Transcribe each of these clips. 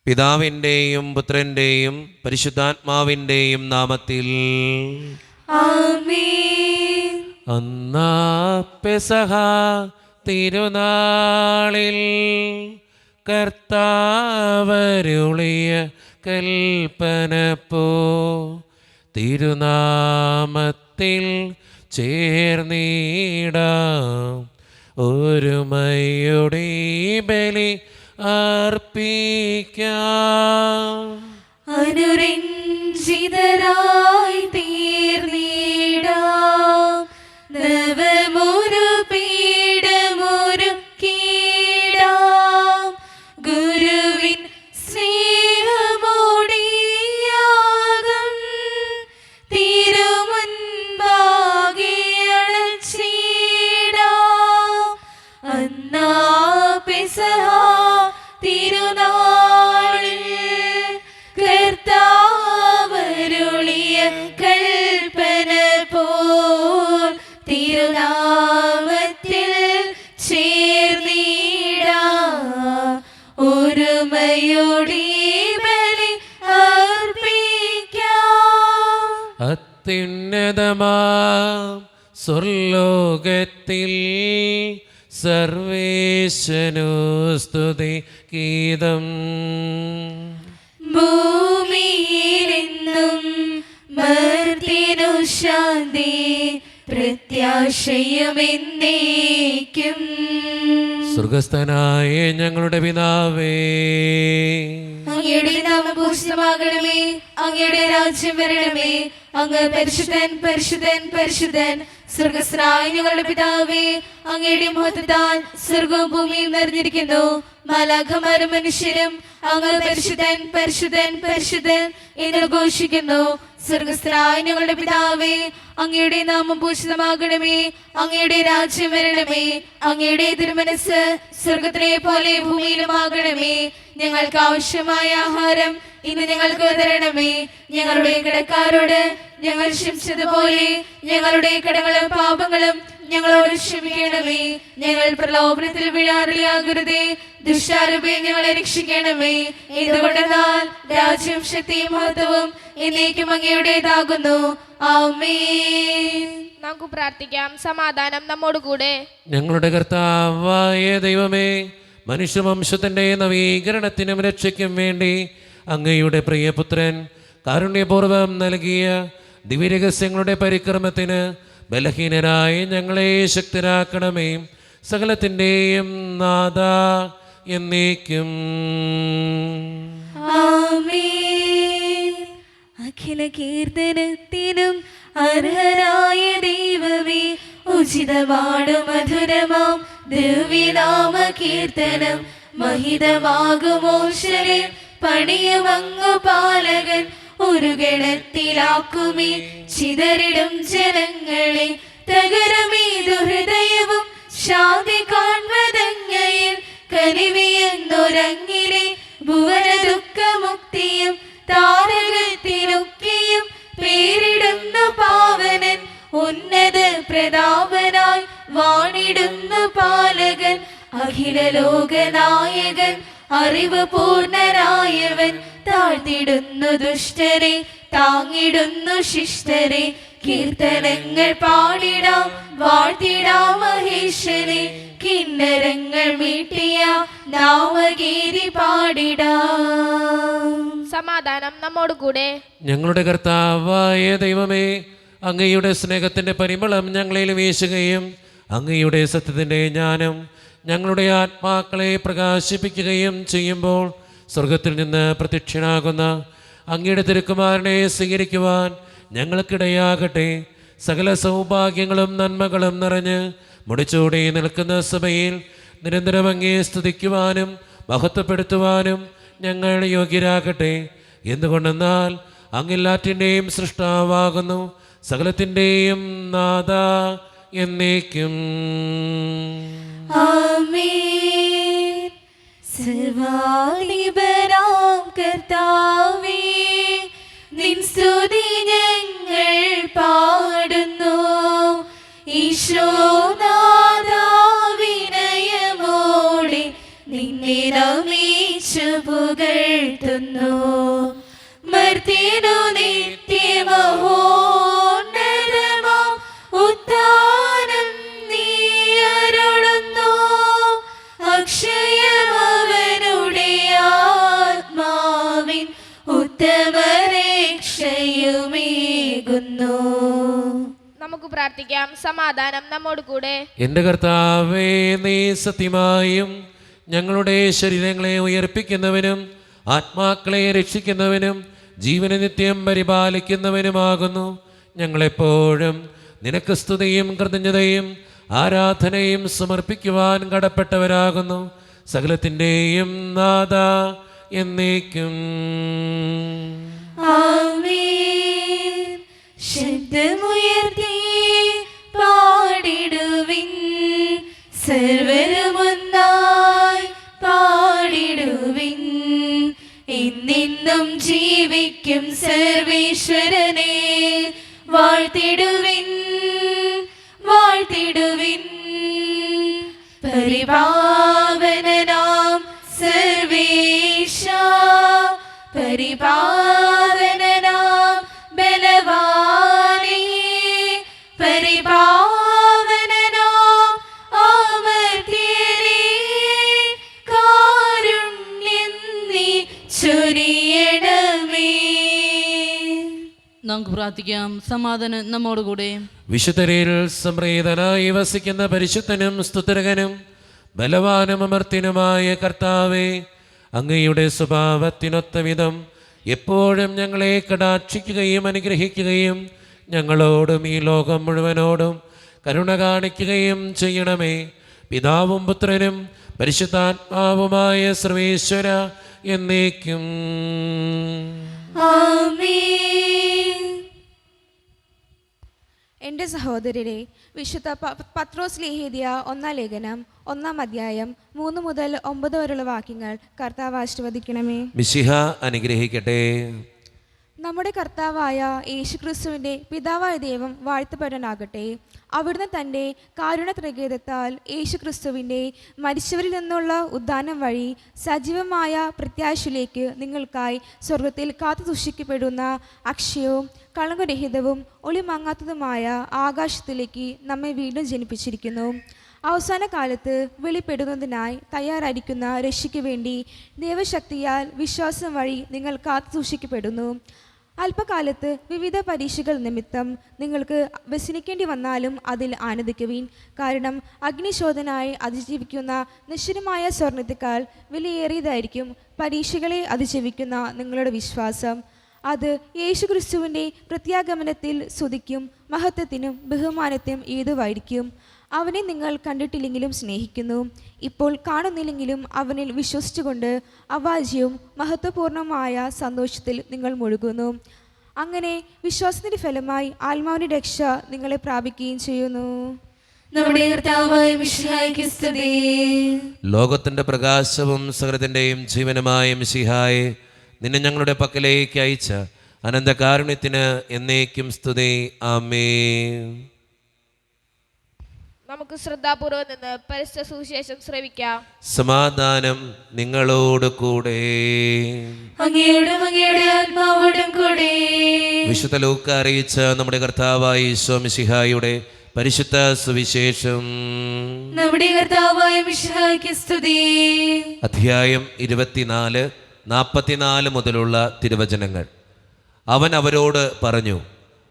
പിതാവിൻ്റെയും പുത്രൻ്റെയും പരിശുദ്ധാത്മാവിൻ്റെയും നാമത്തിൽ ആമേൻ. അന്നാ പെസഹ തിരുനാളിൽ കർത്താവരുളിയ കൽപ്പന പോ തിരുനാമത്തിൽ ചേർന്നിടാം ഒരുമയുടെ ബലി അർപ്പിക്കാം. അനുരഞ്ജിതരായി തീർന്നിടാം നവമൊരു പീഠമൊരുക്കിടാം ഗുരുവിൻ സ്നേഹമോടിയാകും തിരുമുൻപാകെ അണച്ചിടാം. അന്നാ പെസഹ തിരുനാളിൽ കർത്താവരുളിയ കൽപ്പന പോൽ തിരുനാമത്തിൽ ചേർന്നിടാം ഒരുമയോടെ ബലി അർപ്പിക്കാം. അത്യുന്നതമാം സ്വർലോകത്തിൽ സർവേശനു സ്തുതി ഗീതം. ഭൂമിയിലെന്നും മർത്യനു ശാന്തി പ്രത്യാശയുമെന്നേക്കും. സ്വർഗസ്ഥനായ ഞങ്ങളുടെ പിതാവേ, അങ്ങയുടെ നാമം പൂജിതമാകണമേ, അങ്ങയുടെ രാജ്യം വരണമേ, അങ്ങ് പരിശുദ്ധൻ പരിശുദ്ധൻ പരിശുദ്ധൻ. സ്വർഗസ്ഥനായ ഞങ്ങളുടെ പിതാവേ, അങ്ങയുടെ മഹത്വത്താൽ സ്വർഗവും ഭൂമിയും നിറഞ്ഞിരിക്കുന്നു. മാലാഖമാരും മനുഷ്യരും അങ്ങ് പരിശുദ്ധൻ പരിശുദ്ധൻ പരിശുദ്ധൻ എന്ന് ഘോഷിക്കുന്നു. സ്വർഗസ്ഥനായ ഞങ്ങളുടെ പിതാവേ, അങ്ങയുടെ നാമം പൂജിതമാകണമേ, അങ്ങയുടെ രാജ്യം വരണമേ, അങ്ങയുടെ തിരുമനസ് സ്വർഗത്തിലെ പോലെ ഭൂമിയിലുമാകണമേ. ഞങ്ങൾക്ക് ആവശ്യമായ ആഹാരം ഇന്ന് ഞങ്ങൾക്ക് തരണമേ. ഞങ്ങളുടെ കടക്കാരോട് ഞങ്ങൾ ക്ഷമിച്ചതുപോലെ ഞങ്ങളുടെ കടങ്ങളും പാപങ്ങളും ഞങ്ങളോട് ക്ഷമിക്കണമേ. ഞങ്ങൾ പ്രലോഭനത്തിൽ വീഴാറിയാകരുതേ, ദുഷ്ടാരൂപേ ഞങ്ങളെ രക്ഷിക്കണമേ. എന്തുകൊണ്ടെന്നാൽ രാജ്യവും ശക്തിയും മഹത്വവും എന്നേക്കും അങ്ങയുടേതാകുന്നു. ആമേൻ. നമുക്ക് പ്രാർത്ഥിക്കാം. സമാധാനം നമ്മോടുകൂടെ. ഞങ്ങളുടെ കർത്താവായ ദൈവമേ, മനുഷ്യവംശത്തിൻ്റെ നവീകരണത്തിനും രക്ഷയ്ക്കും വേണ്ടി അങ്ങയുടെ പ്രിയപുത്രൻ കാരുണ്യപൂർവ്വം നൽകിയ ദിവ്യരഹസ്യങ്ങളുടെ പരിക്രമത്തിന് ബലഹീനരായ ഞങ്ങളെ ശക്തരാക്കണമേ. സകലത്തിൻ്റെയും നാഥ എന്നേക്കും. ആമേൻ. അഖില കീർത്തനത്തിനും അർഹരായ ദൈവമേ, ഉചിതമാണ് മധുരമാം ദിവ്യനാമ കീർത്തനം. മഹിതമാകുമോശരെ പണിയുമങ്ങു പാലകൻ ഒരു ഗണത്തിലാക്കുമേ ചിതറിടും ജനങ്ങളെ. തകരമേതു ഹൃദയവും ശാന്തി കാൺമതങ്ങയിൽ കനിവിയെന്നൊരങ്ങിലെ ഭുവന ദുഃഖമുക്തിയും താരകത്തിലൊക്കെയും പേരിടുന്നു പാവനൻ. ഉന്നത പ്രതാപനായി വാണിടുന്നു പാലകൻ. അഖില ലോകനായകൻ അറിവ് പൂർണനായവൻ. താഴ്ത്തിടുന്നു ദുഷ്ടരെ താങ്ങിടുന്നു ശിഷ്ടരെ. കീർത്തനങ്ങൾ പാടിടാം വാഴ്ത്തിടാം മഹേശ്വരെ. കിന്നരങ്ങൾ മീട്ടിയ നാമഗീതി പാടിടാം. സമാധാനം നമ്മോടുകൂടെ. ഞങ്ങളുടെ കർത്താവായ ദൈവമേ, അങ്ങയുടെ സ്നേഹത്തിൻ്റെ പരിമളം ഞങ്ങളിൽ വീശുകയും അങ്ങയുടെ സത്യത്തിൻ്റെ ജ്ഞാനം ഞങ്ങളുടെ ആത്മാക്കളെ പ്രകാശിപ്പിക്കുകയും ചെയ്യുമ്പോൾ സ്വർഗത്തിൽ നിന്ന് പ്രത്യക്ഷനാകുന്ന അങ്ങയുടെ തിരുക്കുമാരനെ സ്വീകരിക്കുവാൻ ഞങ്ങൾക്കിടയാകട്ടെ. സകല സൗഭാഗ്യങ്ങളും നന്മകളും നിറഞ്ഞ് മുടിച്ചൂടി നിൽക്കുന്ന സഭയിൽ നിരന്തരം അങ്ങയെ സ്തുതിക്കുവാനും മഹത്വപ്പെടുത്തുവാനും ഞങ്ങൾ യോഗ്യരാകട്ടെ. എന്തുകൊണ്ടെന്നാൽ അങ്ങെല്ലാറ്റിൻ്റെയും സൃഷ്ടാവാകുന്നു, സകലത്തിൻ്റെയും നാഥ എന്നേക്കും. ആമേൻ. സർവാധിപനാം കർത്താവേ, നിൻ സ്തുതി ഞങ്ങൾ പാടുന്നു. ഈശോനാഥ വിനയമോടെ നിന്നെ നമിച്ചു പുകഴ്ത്തുന്നു. മർത്യനു നിത്യമഹോന്നതമാം ഉത്ഥാനം നീ അരുളുന്നു. അക്ഷയമവനുടെ ആത്മാവിൻ ഉത്തമരക്ഷയുമേകുന്നു. നമുക്ക് പ്രാർത്ഥിക്കാം. സമാധാനം നമ്മോട് കൂടെ. എൻ്റെ കർത്താവേ, നീ സത്യമായും ഞങ്ങളുടെ ശരീരങ്ങളെ ഉയർപ്പിക്കുന്നവനും ആത്മാക്കളെ രക്ഷിക്കുന്നവനും ജീവനെ നിത്യം പരിപാലിക്കുന്നവനുമാകുന്നു. ഞങ്ങളെപ്പോഴും നിനക്ക് സ്തുതിയും കൃതജ്ഞതയും ആരാധനയും സമർപ്പിക്കുവാൻ കടപ്പെട്ടവരാകുന്നു. സകലത്തിൻ്റെയും നാഥ എന്നേക്കും. ആമേൻ. ശബ്ദമുയർത്തി പാടിടുവിൻ, സർവരുമൊന്നായി പാടിടുവിൻ. എന്നെന്നും ജീവിക്കും സർവേശ്വരനെ വാഴ്ത്തിടുവിൻ, വാഴ്ത്തിടുവിൻ. പരിപാവനനാം സർവേശ, പരിപാവനനാം ബലവാനേ, പരിപാവനനാം അമർത്യനേ, കാരുണ്യം നീ ചൊരിയണമേ. നമുക്ക് പ്രാർത്ഥിക്കാം. സമാധാനം നമ്മോടുകൂടെ. വിശുദ്ധരിൽ സംപ്രീതനായി വസിക്കുന്ന പരിശുദ്ധനും സ്തുതിരകനും ബലവാനും അമർത്തിനുമായ കർത്താവേ, അങ്ങയുടെ സ്വഭാവത്തിനൊത്ത വിധം എപ്പോഴും ഞങ്ങളെ കടാക്ഷിക്കുകയും അനുഗ്രഹിക്കുകയും ഞങ്ങളോടും ഈ ലോകം മുഴുവനോടും കരുണ കാണിക്കുകയും ചെയ്യണമേ. പിതാവും പുത്രനും പരിശുദ്ധാത്മാവുമായ സർവേശ്വര എന്നേക്കും. ആമേൻ. എൻ്റെ സഹോദരരെ, വിശുദ്ധ പത്രോസ് ലേഖ്യ 1 ലേഖനം 1 അധ്യായം 3 മുതൽ 9 വരെയുള്ള വാക്യങ്ങൾ കർത്താവ് ആശീർവദിക്കണമേ. മിശിഹ അനുഗ്രഹിക്കട്ടെ. നമ്മുടെ കർത്താവായ യേശുക്രിസ്തുവിൻ്റെ പിതാവായ ദൈവം വാഴ്ത്തപ്പെടാനാകട്ടെ. അവിടുന്ന് തൻ്റെ കാരുണ്യ ത്രികേതത്താൽ യേശുക്രിസ്തുവിൻ്റെ മരിച്ചവരിൽ നിന്നുള്ള ഉദ്ധാനം വഴി സജീവമായ പ്രത്യാശയിലേക്ക് നിങ്ങൾക്കായി സ്വർഗത്തിൽ കാത്തു സൂക്ഷിക്കപ്പെടുന്ന അക്ഷയവും കളങ്കരഹിതവും ഒളിമങ്ങാത്തതുമായ ആകാശത്തിലേക്ക് നമ്മെ വീണ്ടും ജനിപ്പിച്ചിരിക്കുന്നു. അവസാന കാലത്ത് വെളിപ്പെടുന്നതിനായി തയ്യാറായിരിക്കുന്ന രക്ഷയ്ക്ക് വേണ്ടി ദൈവശക്തിയാൽ വിശ്വാസം വഴി നിങ്ങൾ കാത്തു സൂക്ഷിക്കപ്പെടുന്നു. അല്പകാലത്ത് വിവിധ പരീക്ഷകൾ നിമിത്തം നിങ്ങൾക്ക് വ്യസനിക്കേണ്ടി വന്നാലും അതിൽ ആനന്ദിക്കുവിൻ. കാരണം അഗ്നിശോധനായി അതിജീവിക്കുന്ന നിശ്ചലമായ സ്വർണ്ണത്തേക്കാൾ വിലയേറിയതായിരിക്കും പരീക്ഷകളെ അതിജീവിക്കുന്ന നിങ്ങളുടെ വിശ്വാസം. അത് യേശുക്രിസ്തുവിൻ്റെ പ്രത്യാഗമനത്തിൽ സ്തുതിക്കും മഹത്വത്തിനും ബഹുമാനത്തിനും ഏതുവായിരിക്കും. അവനെ നിങ്ങൾ കണ്ടിട്ടില്ലെങ്കിലും സ്നേഹിക്കുന്നു, ഇപ്പോൾ കാണുന്നില്ലെങ്കിലും അവനിൽ വിശ്വസിച്ചുകൊണ്ട് അവാജ്യവും മഹത്വപൂർണമായ സന്തോഷത്തിൽ നിങ്ങൾ മുഴുകുന്നു. അങ്ങനെ വിശ്വാസത്തിൻ്റെ ഫലമായി ആത്മാവിൻ്റെ രക്ഷ നിങ്ങളെ പ്രാപിക്കുകയും ചെയ്യുന്നു. നമ്മുടെ കർത്താവായ മിശിഹായ്ക്ക് സ്തുതി. ലോകത്തിന്റെ പ്രകാശവും സകലത്തിന്റെയും ജീവനുമായ മിശിഹായെ, നിന്നെ ഞങ്ങളുടെ പക്കലേക്ക് അയച്ച അനന്തകാരുണ്യത്തിന് എന്നേക്കും സ്തുതി. ആമേൻ. നമുക്ക് ശ്രദ്ധാപൂർവം നിന്ന് പരിശുദ്ധ സുവിശേഷം ശ്രവിക്കാം. സമാധാനം നിങ്ങളോട് കൂടെ. അങ്ങയോടും അങ്ങയുടെ ആത്മാവോടും കൂടെ. വിശുദ്ധ ലൂക്ക അറിയിച്ച നമ്മുടെ കർത്താവായ ഈശോ മിശിഹായുടെ പരിശുദ്ധ സുവിശേഷം. നമ്മുടെ കർത്താവായ മിശിഹായ്ക്ക് സ്തുതി. അധ്യായം 24, 44 മുതലുള്ള തിരുവചനങ്ങൾ. അവൻ അവരോട് പറഞ്ഞു,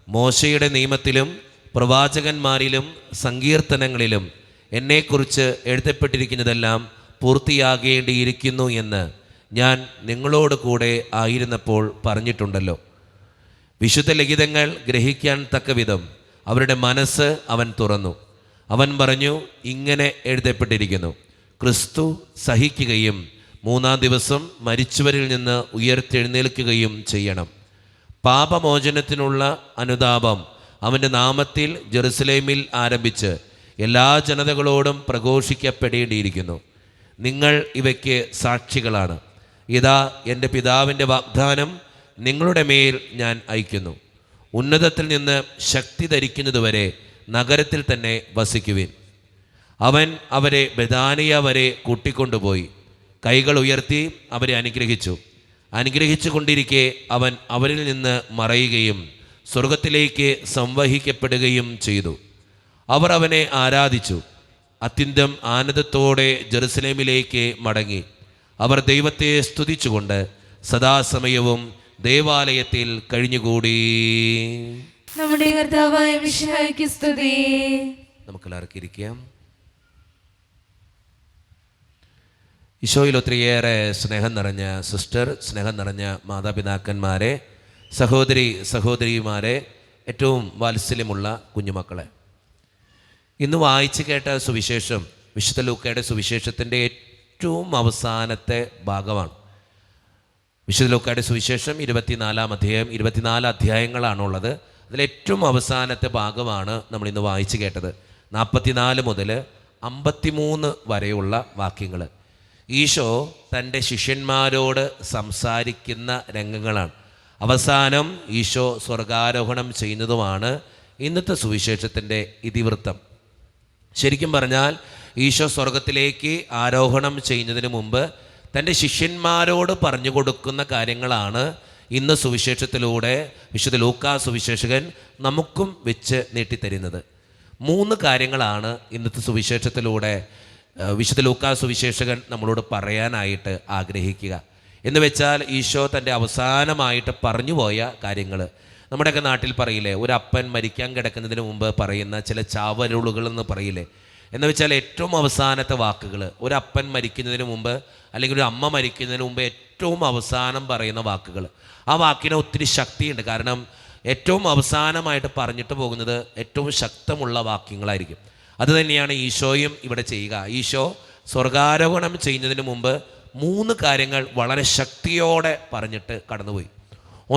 മോശയുടെ നിയമത്തിലും പ്രവാചകന്മാരിലും സങ്കീർത്തനങ്ങളിലും എന്നെക്കുറിച്ച് എഴുതപ്പെട്ടിരിക്കുന്നതെല്ലാം പൂർത്തിയാകേണ്ടിയിരിക്കുന്നു എന്ന് ഞാൻ നിങ്ങളോട് കൂടെ ആയിരുന്നപ്പോൾ പറഞ്ഞിട്ടുണ്ടല്ലോ. വിശുദ്ധ ലിഖിതങ്ങൾ ഗ്രഹിക്കാൻ തക്കവിധം അവരുടെ മനസ്സ് അവൻ തുറന്നു. അവൻ പറഞ്ഞു, ഇങ്ങനെ എഴുതപ്പെട്ടിരിക്കുന്നു, ക്രിസ്തു സഹിക്കുകയും 3-ാം ദിവസം മരിച്ചവരിൽ നിന്ന് ഉയർത്തെഴുന്നേൽക്കുകയും ചെയ്യണം. പാപമോചനത്തിനുള്ള അനുതാപം അവൻ്റെ നാമത്തിൽ ജെറുസലേമിൽ ആരംഭിച്ച് എല്ലാ ജനതകളോടും പ്രഘോഷിക്കപ്പെടേണ്ടിയിരിക്കുന്നു. നിങ്ങൾ ഇവയ്ക്ക് സാക്ഷികളാണ്. ഇതാ, എൻ്റെ പിതാവിൻ്റെ വാഗ്ദാനം നിങ്ങളുടെ മേൽ ഞാൻ അയക്കുന്നു. ഉന്നതത്തിൽ നിന്ന് ശക്തി ധരിക്കുന്നതുവരെ നഗരത്തിൽ തന്നെ വസിക്കുവിൻ. അവൻ അവരെ ബെഥാനിയ വരെ കൂട്ടിക്കൊണ്ടുപോയി. കൈകൾ ഉയർത്തി അവരെ അനുഗ്രഹിച്ചു. അനുഗ്രഹിച്ചു കൊണ്ടിരിക്കെ അവൻ അവരിൽ നിന്ന് മറയുകയും സ്വർഗത്തിലേക്ക് സംവഹിക്കപ്പെടുകയും ചെയ്തു. അവർ അവനെ ആരാധിച്ചു. അത്യന്തം ആനന്ദത്തോടെ ജെറുസലേമിലേക്ക് മടങ്ങി. അവർ ദൈവത്തെ സ്തുതിച്ചുകൊണ്ട് സദാസമയവും ദേവാലയത്തിൽ കഴിഞ്ഞുകൂടി. നമ്മുടെ കർത്താവായ മിശിഹായ്ക്ക് സ്തുതി. നമുക്കെല്ലാവർക്കും ഇരിക്കാം. ഈശോയിൽ ഒത്തിരിയേറെ സ്നേഹം നിറഞ്ഞ സിസ്റ്റർ, സ്നേഹം നിറഞ്ഞ മാതാപിതാക്കന്മാരെ, സഹോദരിമാരെ, ഏറ്റവും വാത്സല്യമുള്ള കുഞ്ഞുമക്കളെ, ഇന്ന് വായിച്ചു കേട്ട സുവിശേഷം വിശുദ്ധ ലൂക്കയുടെ സുവിശേഷത്തിൻ്റെ ഏറ്റവും അവസാനത്തെ ഭാഗമാണ്. വിശുദ്ധ ലൂക്കയുടെ സുവിശേഷം 24-ാം അധ്യായം, 24 അധ്യായങ്ങളാണുള്ളത്. അതിലേറ്റവും അവസാനത്തെ ഭാഗമാണ് നമ്മൾ ഇന്ന് വായിച്ചു കേട്ടത്. 44 മുതൽ 53 വരെയുള്ള വാക്യങ്ങൾ ഈശോ തൻ്റെ ശിഷ്യന്മാരോട് സംസാരിക്കുന്ന രംഗങ്ങളാണ്. അവസാനം ഈശോ സ്വർഗാരോഹണം ചെയ്യുന്നതുമാണ് ഇന്നത്തെ സുവിശേഷത്തിൻ്റെ ഇതിവൃത്തം. ശരിക്കും പറഞ്ഞാൽ ഈശോ സ്വർഗത്തിലേക്ക് ആരോഹണം ചെയ്യുന്നതിന് മുമ്പ് തൻ്റെ ശിഷ്യന്മാരോട് പറഞ്ഞു കൊടുക്കുന്ന കാര്യങ്ങളാണ് ഇന്ന് സുവിശേഷത്തിലൂടെ വിശുദ്ധ ലൂക്കാ സുവിശേഷകൻ നമുക്കും വെച്ച് നീട്ടിത്തരുന്നത്. 3 കാര്യങ്ങളാണ് ഇന്നത്തെ സുവിശേഷത്തിലൂടെ വിശുദ്ധ ലൂക്കാ സുവിശേഷകൻ നമ്മളോട് പറയാനായിട്ട് ആഗ്രഹിക്കുക. എന്ന് വെച്ചാൽ ഈശോ തൻ്റെ അവസാനമായിട്ട് പറഞ്ഞുപോയ കാര്യങ്ങൾ. നമ്മുടെയൊക്കെ നാട്ടിൽ പറയില്ലേ, ഒരു അപ്പൻ മരിക്കാൻ കിടക്കുന്നതിന് മുമ്പ് പറയുന്ന ചില ചാവരുളുകളെന്ന് പറയില്ലേ. എന്ന് വെച്ചാൽ ഏറ്റവും അവസാനത്തെ വാക്കുകൾ, ഒരു അപ്പൻ മരിക്കുന്നതിന് മുമ്പ് അല്ലെങ്കിൽ ഒരു അമ്മ മരിക്കുന്നതിന് മുമ്പ് ഏറ്റവും അവസാനം പറയുന്ന വാക്കുകൾ. ആ വാക്കിന് ഒത്തിരി ശക്തിയുണ്ട്. കാരണം ഏറ്റവും അവസാനമായിട്ട് പറഞ്ഞിട്ട് പോകുന്നത് ഏറ്റവും ശക്തമുള്ള വാക്യങ്ങളായിരിക്കും. അതുതന്നെയാണ് ഈശോയും ഇവിടെ ചെയ്യുക. ഈശോ സ്വർഗാരോഹണം ചെയ്യുന്നതിന് മുമ്പ് 3 കാര്യങ്ങൾ വളരെ ശക്തിയോടെ പറഞ്ഞിട്ട് കടന്നുപോയി.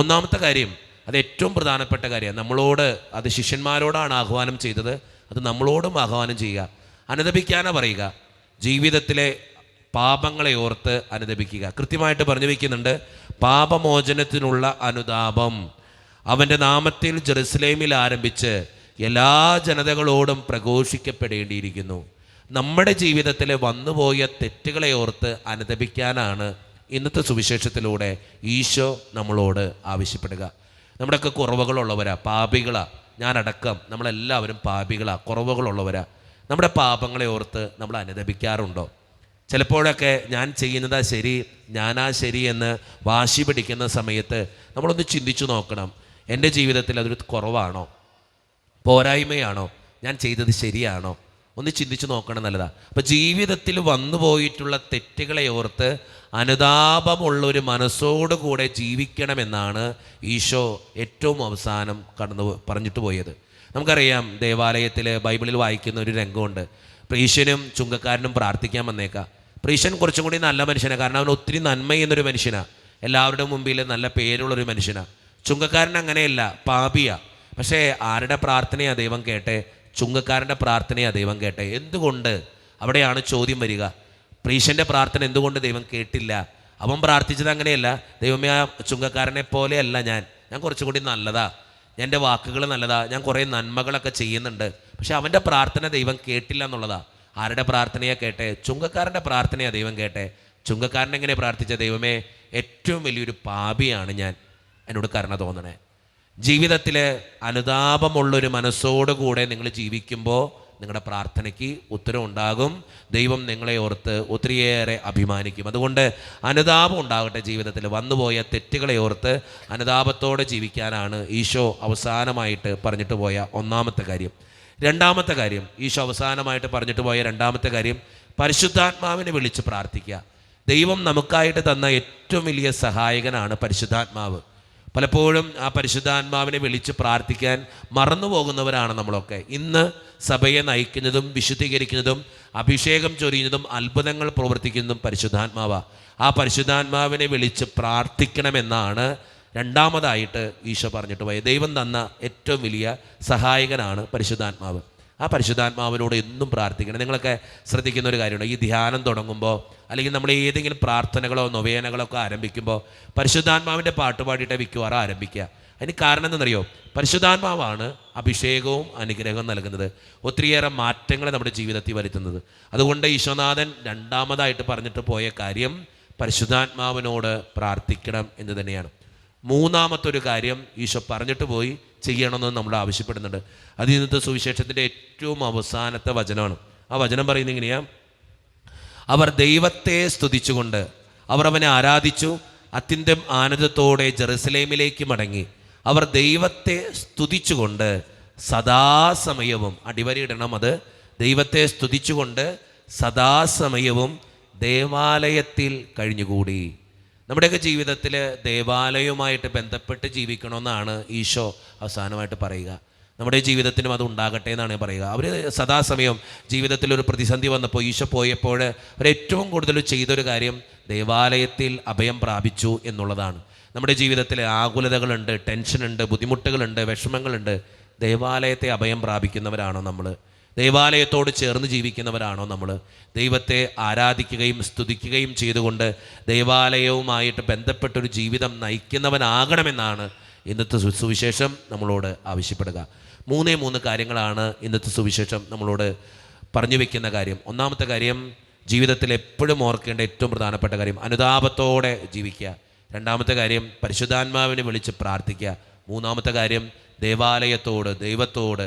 ഒന്നാമത്തെ കാര്യം, അത് ഏറ്റവും പ്രധാനപ്പെട്ട കാര്യമാണ്. നമ്മളോട്, അത് ശിഷ്യന്മാരോടാണ് ആഹ്വാനം ചെയ്തത്, അത് നമ്മളോടും ആഹ്വാനം ചെയ്യുക. അനുതപിക്കാനാണ് പറയുക. ജീവിതത്തിലെ പാപങ്ങളെ ഓർത്ത് അനുതപിക്കുക. കൃത്യമായിട്ട് പറഞ്ഞു വയ്ക്കുന്നുണ്ട്, പാപമോചനത്തിനുള്ള അനുതാപം അവൻ്റെ നാമത്തിൽ ജെറുസലേമിൽ ആരംഭിച്ച് എല്ലാ ജനതകളോടും പ്രഘോഷിക്കപ്പെടേണ്ടിയിരിക്കുന്നു. നമ്മുടെ ജീവിതത്തിൽ വന്നുപോയ തെറ്റുകളെ ഓർത്ത് അനുതപിക്കാനാണ് ഇന്നത്തെ സുവിശേഷത്തിലൂടെ ഈശോ നമ്മളോട് ആവശ്യപ്പെടുക. നമ്മുടെയൊക്കെ കുറവുകളുള്ളവരാ, പാപികളാ, ഞാനടക്കം നമ്മളെല്ലാവരും പാപികളാ, കുറവുകളുള്ളവരാ. നമ്മുടെ പാപങ്ങളെ ഓർത്ത് നമ്മൾ അനുതപിക്കാറുണ്ടോ? ചിലപ്പോഴൊക്കെ ഞാൻ ചെയ്യുന്നതാ ശരി, ഞാനാ ശരി എന്ന് വാശി പിടിക്കുന്ന സമയത്ത് നമ്മളൊന്ന് ചിന്തിച്ചു നോക്കണം, എൻ്റെ ജീവിതത്തിൽ അതൊരു കുറവാണോ, പോരായ്മയാണോ, ഞാൻ ചെയ്തത് ശരിയാണോ? ഒന്ന് ചിന്തിച്ചു നോക്കണം, നല്ലതാണ്. അപ്പോൾ ജീവിതത്തിൽ വന്നുപോയിട്ടുള്ള തെറ്റുകളെ ഓർത്ത് അനുതാപമുള്ളൊരു മനസ്സോടുകൂടെ ജീവിക്കണമെന്നാണ് ഈശോ ഏറ്റവും അവസാനം പറഞ്ഞിട്ട് പോയത്. നമുക്കറിയാം, ദേവാലയത്തിൽ ബൈബിളിൽ വായിക്കുന്ന ഒരു രംഗമുണ്ട്. പ്രീശനും ചുങ്കക്കാരനും പ്രാർത്ഥിക്കാൻ വന്നേക്കാം. പ്രീശൻ കുറച്ചും കൂടി നല്ല മനുഷ്യനാണ്, കാരണം അവൻ ഒത്തിരി നന്മ ചെയ്യുന്നൊരു മനുഷ്യനാണ്, എല്ലാവരുടെ മുമ്പിൽ നല്ല പേരുള്ളൊരു മനുഷ്യനാണ്. ചുങ്കക്കാരൻ അങ്ങനെയല്ല, പാപിയാ. പക്ഷേ ആരുടെ പ്രാർത്ഥനയാണ് ദൈവം കേട്ടെ? ചുങ്കക്കാരൻ്റെ പ്രാർത്ഥനയാണ് ദൈവം കേട്ടെ. എന്തുകൊണ്ട്? അവിടെയാണ് ചോദ്യം വരിക. പ്രീശൻ്റെ പ്രാർത്ഥന എന്തുകൊണ്ട് ദൈവം കേട്ടില്ല? അവൻ പ്രാർത്ഥിച്ചത് അങ്ങനെയല്ല, ദൈവമേ ആ ചുങ്കക്കാരനെ പോലെയല്ല ഞാൻ കുറച്ചും കൂടി നല്ലതാ, എൻ്റെ വാക്കുകൾ നല്ലതാ, ഞാൻ കുറേ നന്മകളൊക്കെ ചെയ്യുന്നുണ്ട്, പക്ഷെ അവൻ്റെ പ്രാർത്ഥന ദൈവം കേട്ടില്ല എന്നുള്ളതാ. ആരുടെ പ്രാർത്ഥനയാണ് കേട്ടെ? ചുങ്കക്കാരൻ്റെ പ്രാർത്ഥനയാണ് ദൈവം കേട്ടെ. ചുങ്കക്കാരൻ എങ്ങനെ പ്രാർത്ഥിച്ച? ദൈവമേ, ഏറ്റവും വലിയൊരു പാപിയാണ് ഞാൻ, എന്നോട് കരുണ തോന്നണേ. ജീവിതത്തിൽ അനുതാപമുള്ളൊരു മനസ്സോടുകൂടെ നിങ്ങൾ ജീവിക്കുമ്പോൾ നിങ്ങളുടെ പ്രാർത്ഥനയ്ക്ക് ഉത്തരം ഉണ്ടാകും. ദൈവം നിങ്ങളെ ഓർത്ത് ഒത്തിരിയേറെ അഭിമാനിക്കും. അതുകൊണ്ട് അനുതാപം ഉണ്ടാകട്ടെ. ജീവിതത്തിൽ വന്നുപോയ തെറ്റുകളെ ഓർത്ത് അനുതാപത്തോടെ ജീവിക്കാനാണ് ഈശോ അവസാനമായിട്ട് പറഞ്ഞിട്ട് പോയ ഒന്നാമത്തെ കാര്യം. രണ്ടാമത്തെ കാര്യം, ഈശോ അവസാനമായിട്ട് പറഞ്ഞിട്ട് പോയ രണ്ടാമത്തെ കാര്യം, പരിശുദ്ധാത്മാവിനെ വിളിച്ച് പ്രാർത്ഥിക്കുക. ദൈവം നമുക്കായിട്ട് തന്ന ഏറ്റവും വലിയ സഹായകനാണ് പരിശുദ്ധാത്മാവ്. പലപ്പോഴും ആ പരിശുദ്ധാത്മാവിനെ വിളിച്ച് പ്രാർത്ഥിക്കാൻ മറന്നു പോകുന്നവരാണ് നമ്മളൊക്കെ. ഇന്ന് സഭയെ നയിക്കുന്നതും വിശുദ്ധീകരിക്കുന്നതും അഭിഷേകം ചൊരിയുന്നതും അത്ഭുതങ്ങൾ പ്രവർത്തിക്കുന്നതും പരിശുദ്ധാത്മാവാണ്. ആ പരിശുദ്ധാത്മാവിനെ വിളിച്ച് പ്രാർത്ഥിക്കണമെന്നാണ് രണ്ടാമതായിട്ട് ഈശോ പറഞ്ഞിട്ട് പോയത്. ദൈവം തന്ന ഏറ്റവും വലിയ സഹായകനാണ് പരിശുദ്ധാത്മാവ്. ആ പരിശുദ്ധാത്മാവിനോട് എന്നും പ്രാർത്ഥിക്കണം. നിങ്ങളൊക്കെ ശ്രദ്ധിക്കുന്ന ഒരു കാര്യമുണ്ട്, ഈ ധ്യാനം തുടങ്ങുമ്പോൾ അല്ലെങ്കിൽ നമ്മൾ ഏതെങ്കിലും പ്രാർത്ഥനകളോ നൊവേനകളോ ഒക്കെ ആരംഭിക്കുമ്പോൾ പരിശുദ്ധാത്മാവിൻ്റെ പാട്ട് പാടിയിട്ട് മിക്കവാറും ആരംഭിക്കുക. അതിന് കാരണം എന്തെന്നറിയോ? പരിശുദ്ധാത്മാവാണ് അഭിഷേകവും അനുഗ്രഹവും നൽകുന്നത്, ഒത്തിരിയേറെ മാറ്റങ്ങൾ നമ്മുടെ ജീവിതത്തിൽ വരുത്തുന്നത്. അതുകൊണ്ട് ഈശോനാഥൻ രണ്ടാമതായിട്ട് പറഞ്ഞിട്ട് പോയ കാര്യം പരിശുദ്ധാത്മാവിനോട് പ്രാർത്ഥിക്കണം എന്ന് തന്നെയാണ്. മൂന്നാമത്തെ ഒരു കാര്യം ഈശോ പറഞ്ഞിട്ട് പോയി ചെയ്യണമെന്ന് നമ്മൾ ആവശ്യപ്പെടുന്നുണ്ട്. അത് ഇന്നത്തെ സുവിശേഷത്തിൻ്റെ ഏറ്റവും അവസാനത്തെ വചനമാണ്. ആ വചനം പറയുന്നത് ഇങ്ങനെയാണ്: അവർ ദൈവത്തെ സ്തുതിച്ചുകൊണ്ട് അവർ അവനെ ആരാധിച്ചു, അത്യന്തം ആനന്ദത്തോടെ ജെറുസലേമിലേക്ക് മടങ്ങി. അവർ ദൈവത്തെ സ്തുതിച്ചുകൊണ്ട് സദാസമയവും, അടിവരയിടണം അത്, ദൈവത്തെ സ്തുതിച്ചുകൊണ്ട് സദാസമയവും ദേവാലയത്തിൽ കഴിഞ്ഞുകൂടി. നമ്മുടെയൊക്കെ ജീവിതത്തിൽ ദേവാലയവുമായിട്ട് ബന്ധപ്പെട്ട് ജീവിക്കണമെന്നാണ് ഈശോ അവസാനമായിട്ട് പറയുക. നമ്മുടെ ജീവിതത്തിനും അത് ഉണ്ടാകട്ടെ എന്നാണ് പറയുക. അവർ സദാസമയം ജീവിതത്തിൽ ഒരു പ്രതിസന്ധി വന്നപ്പോൾ ഈശോ പോയപ്പോൾ അവരേറ്റവും കൂടുതൽ ചെയ്തൊരു കാര്യം ദേവാലയത്തിൽ അഭയം പ്രാപിച്ചു എന്നുള്ളതാണ്. നമ്മുടെ ജീവിതത്തിൽ ആകുലതകളുണ്ട്, ടെൻഷനുണ്ട്, ബുദ്ധിമുട്ടുകളുണ്ട്, വിഷമങ്ങളുണ്ട്. ദേവാലയത്തെ അഭയം പ്രാപിക്കുന്നവരാണോ നമ്മൾ? ദൈവാലയത്തോട് ചേർന്ന് ജീവിക്കുന്നവരാണോ നമ്മൾ? ദൈവത്തെ ആരാധിക്കുകയും സ്തുതിക്കുകയും ചെയ്തുകൊണ്ട് ദൈവാലയവുമായിട്ട് ബന്ധപ്പെട്ടൊരു ജീവിതം നയിക്കുന്നവനാകണമെന്നാണ് ഇന്നത്തെ സുവിശേഷം നമ്മളോട് ആവശ്യപ്പെടുക. മൂന്ന് കാര്യങ്ങളാണ് ഇന്നത്തെ സുവിശേഷം നമ്മളോട് പറഞ്ഞു വയ്ക്കുന്ന കാര്യം. ഒന്നാമത്തെ കാര്യം, ജീവിതത്തിൽ എപ്പോഴും ഓർക്കേണ്ട ഏറ്റവും പ്രധാനപ്പെട്ട കാര്യം അനുതാപത്തോടെ ജീവിക്കുക. രണ്ടാമത്തെ കാര്യം, പരിശുദ്ധാത്മാവിനെ വിളിച്ച് പ്രാർത്ഥിക്കുക. മൂന്നാമത്തെ കാര്യം, ദേവാലയത്തോട്, ദൈവത്തോട്,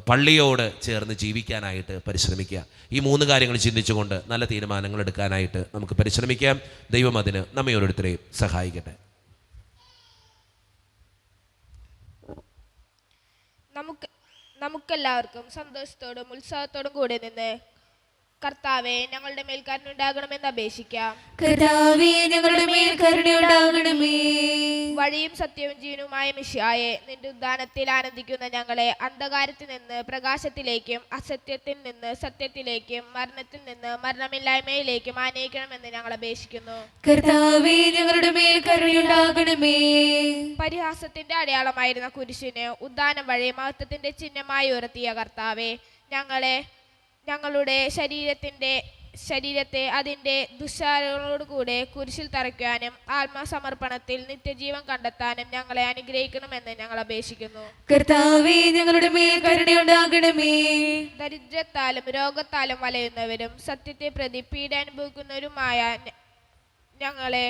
പള്ളിയോട് ചേർന്ന് ജീവിക്കാനായിട്ട് പരിശ്രമിക്കുക. ഈ മൂന്ന് കാര്യങ്ങൾ ചിന്തിച്ചുകൊണ്ട് നല്ല തീരുമാനങ്ങൾ എടുക്കാനായിട്ട് നമുക്ക് പരിശ്രമിക്കാം. ദൈവം അതിന് നമ്മെ ഓരോരുത്തരെയും സഹായിക്കട്ടെ. നമുക്കെല്ലാവർക്കും സന്തോഷത്തോടും ഉത്സാഹത്തോടും കൂടെ നിന്ന് കർത്താവേ ഞങ്ങളുടെ മേൽ കരുണയുണ്ടാകണമെന്ന് അപേക്ഷിക്കാം. കർത്താവേ ഞങ്ങളുടെ മേൽ കരുണയുണ്ടാകണമേ. വഴിയും സത്യവും ജീവനുമായ മിശിഹായെ, നിന്റെ ഉദ്ധാനത്തിൽ ആനന്ദിക്കുന്ന ഞങ്ങളെ അന്ധകാരത്തിൽ നിന്ന് പ്രകാശത്തിലേക്കും അസത്യത്തിൽ നിന്ന് സത്യത്തിലേക്കും മരണത്തിൽ നിന്ന് മരണമില്ലായ്മയിലേക്കും ആനയിക്കണമെന്ന് ഞങ്ങൾ അപേക്ഷിക്കുന്നു. കർത്താവേ ഞങ്ങളുടെ മേൽ കരുണയുണ്ടാകണമേ. പരിഹാസത്തിന്റെ അടയാളമായിരുന്ന കുരിശിന് ഉദ്ധാനം വഴി മഹത്വത്തിന്റെ ചിഹ്നമായി ഉയർത്തിയ കർത്താവേ, ഞങ്ങളുടെ ശരീരത്തെ അതിൻ്റെ ദുശ്ശാലകളോടുകൂടെ കുരിശിൽ തറയ്ക്കാനും ആത്മസമർപ്പണത്തിൽ നിത്യജീവൻ കണ്ടെത്താനും ഞങ്ങളെ അനുഗ്രഹിക്കണമെന്ന് ഞങ്ങൾ അപേക്ഷിക്കുന്നു. കർത്താവേ ഞങ്ങളുടെ മേൽ കരുണയുണ്ടാകണമേ. ദരിദ്രത്താലും രോഗത്താലും വലയുന്നവരും സത്യത്തെ പ്രതി പീഡ അനുഭവിക്കുന്നവരുമായ ഞങ്ങളെ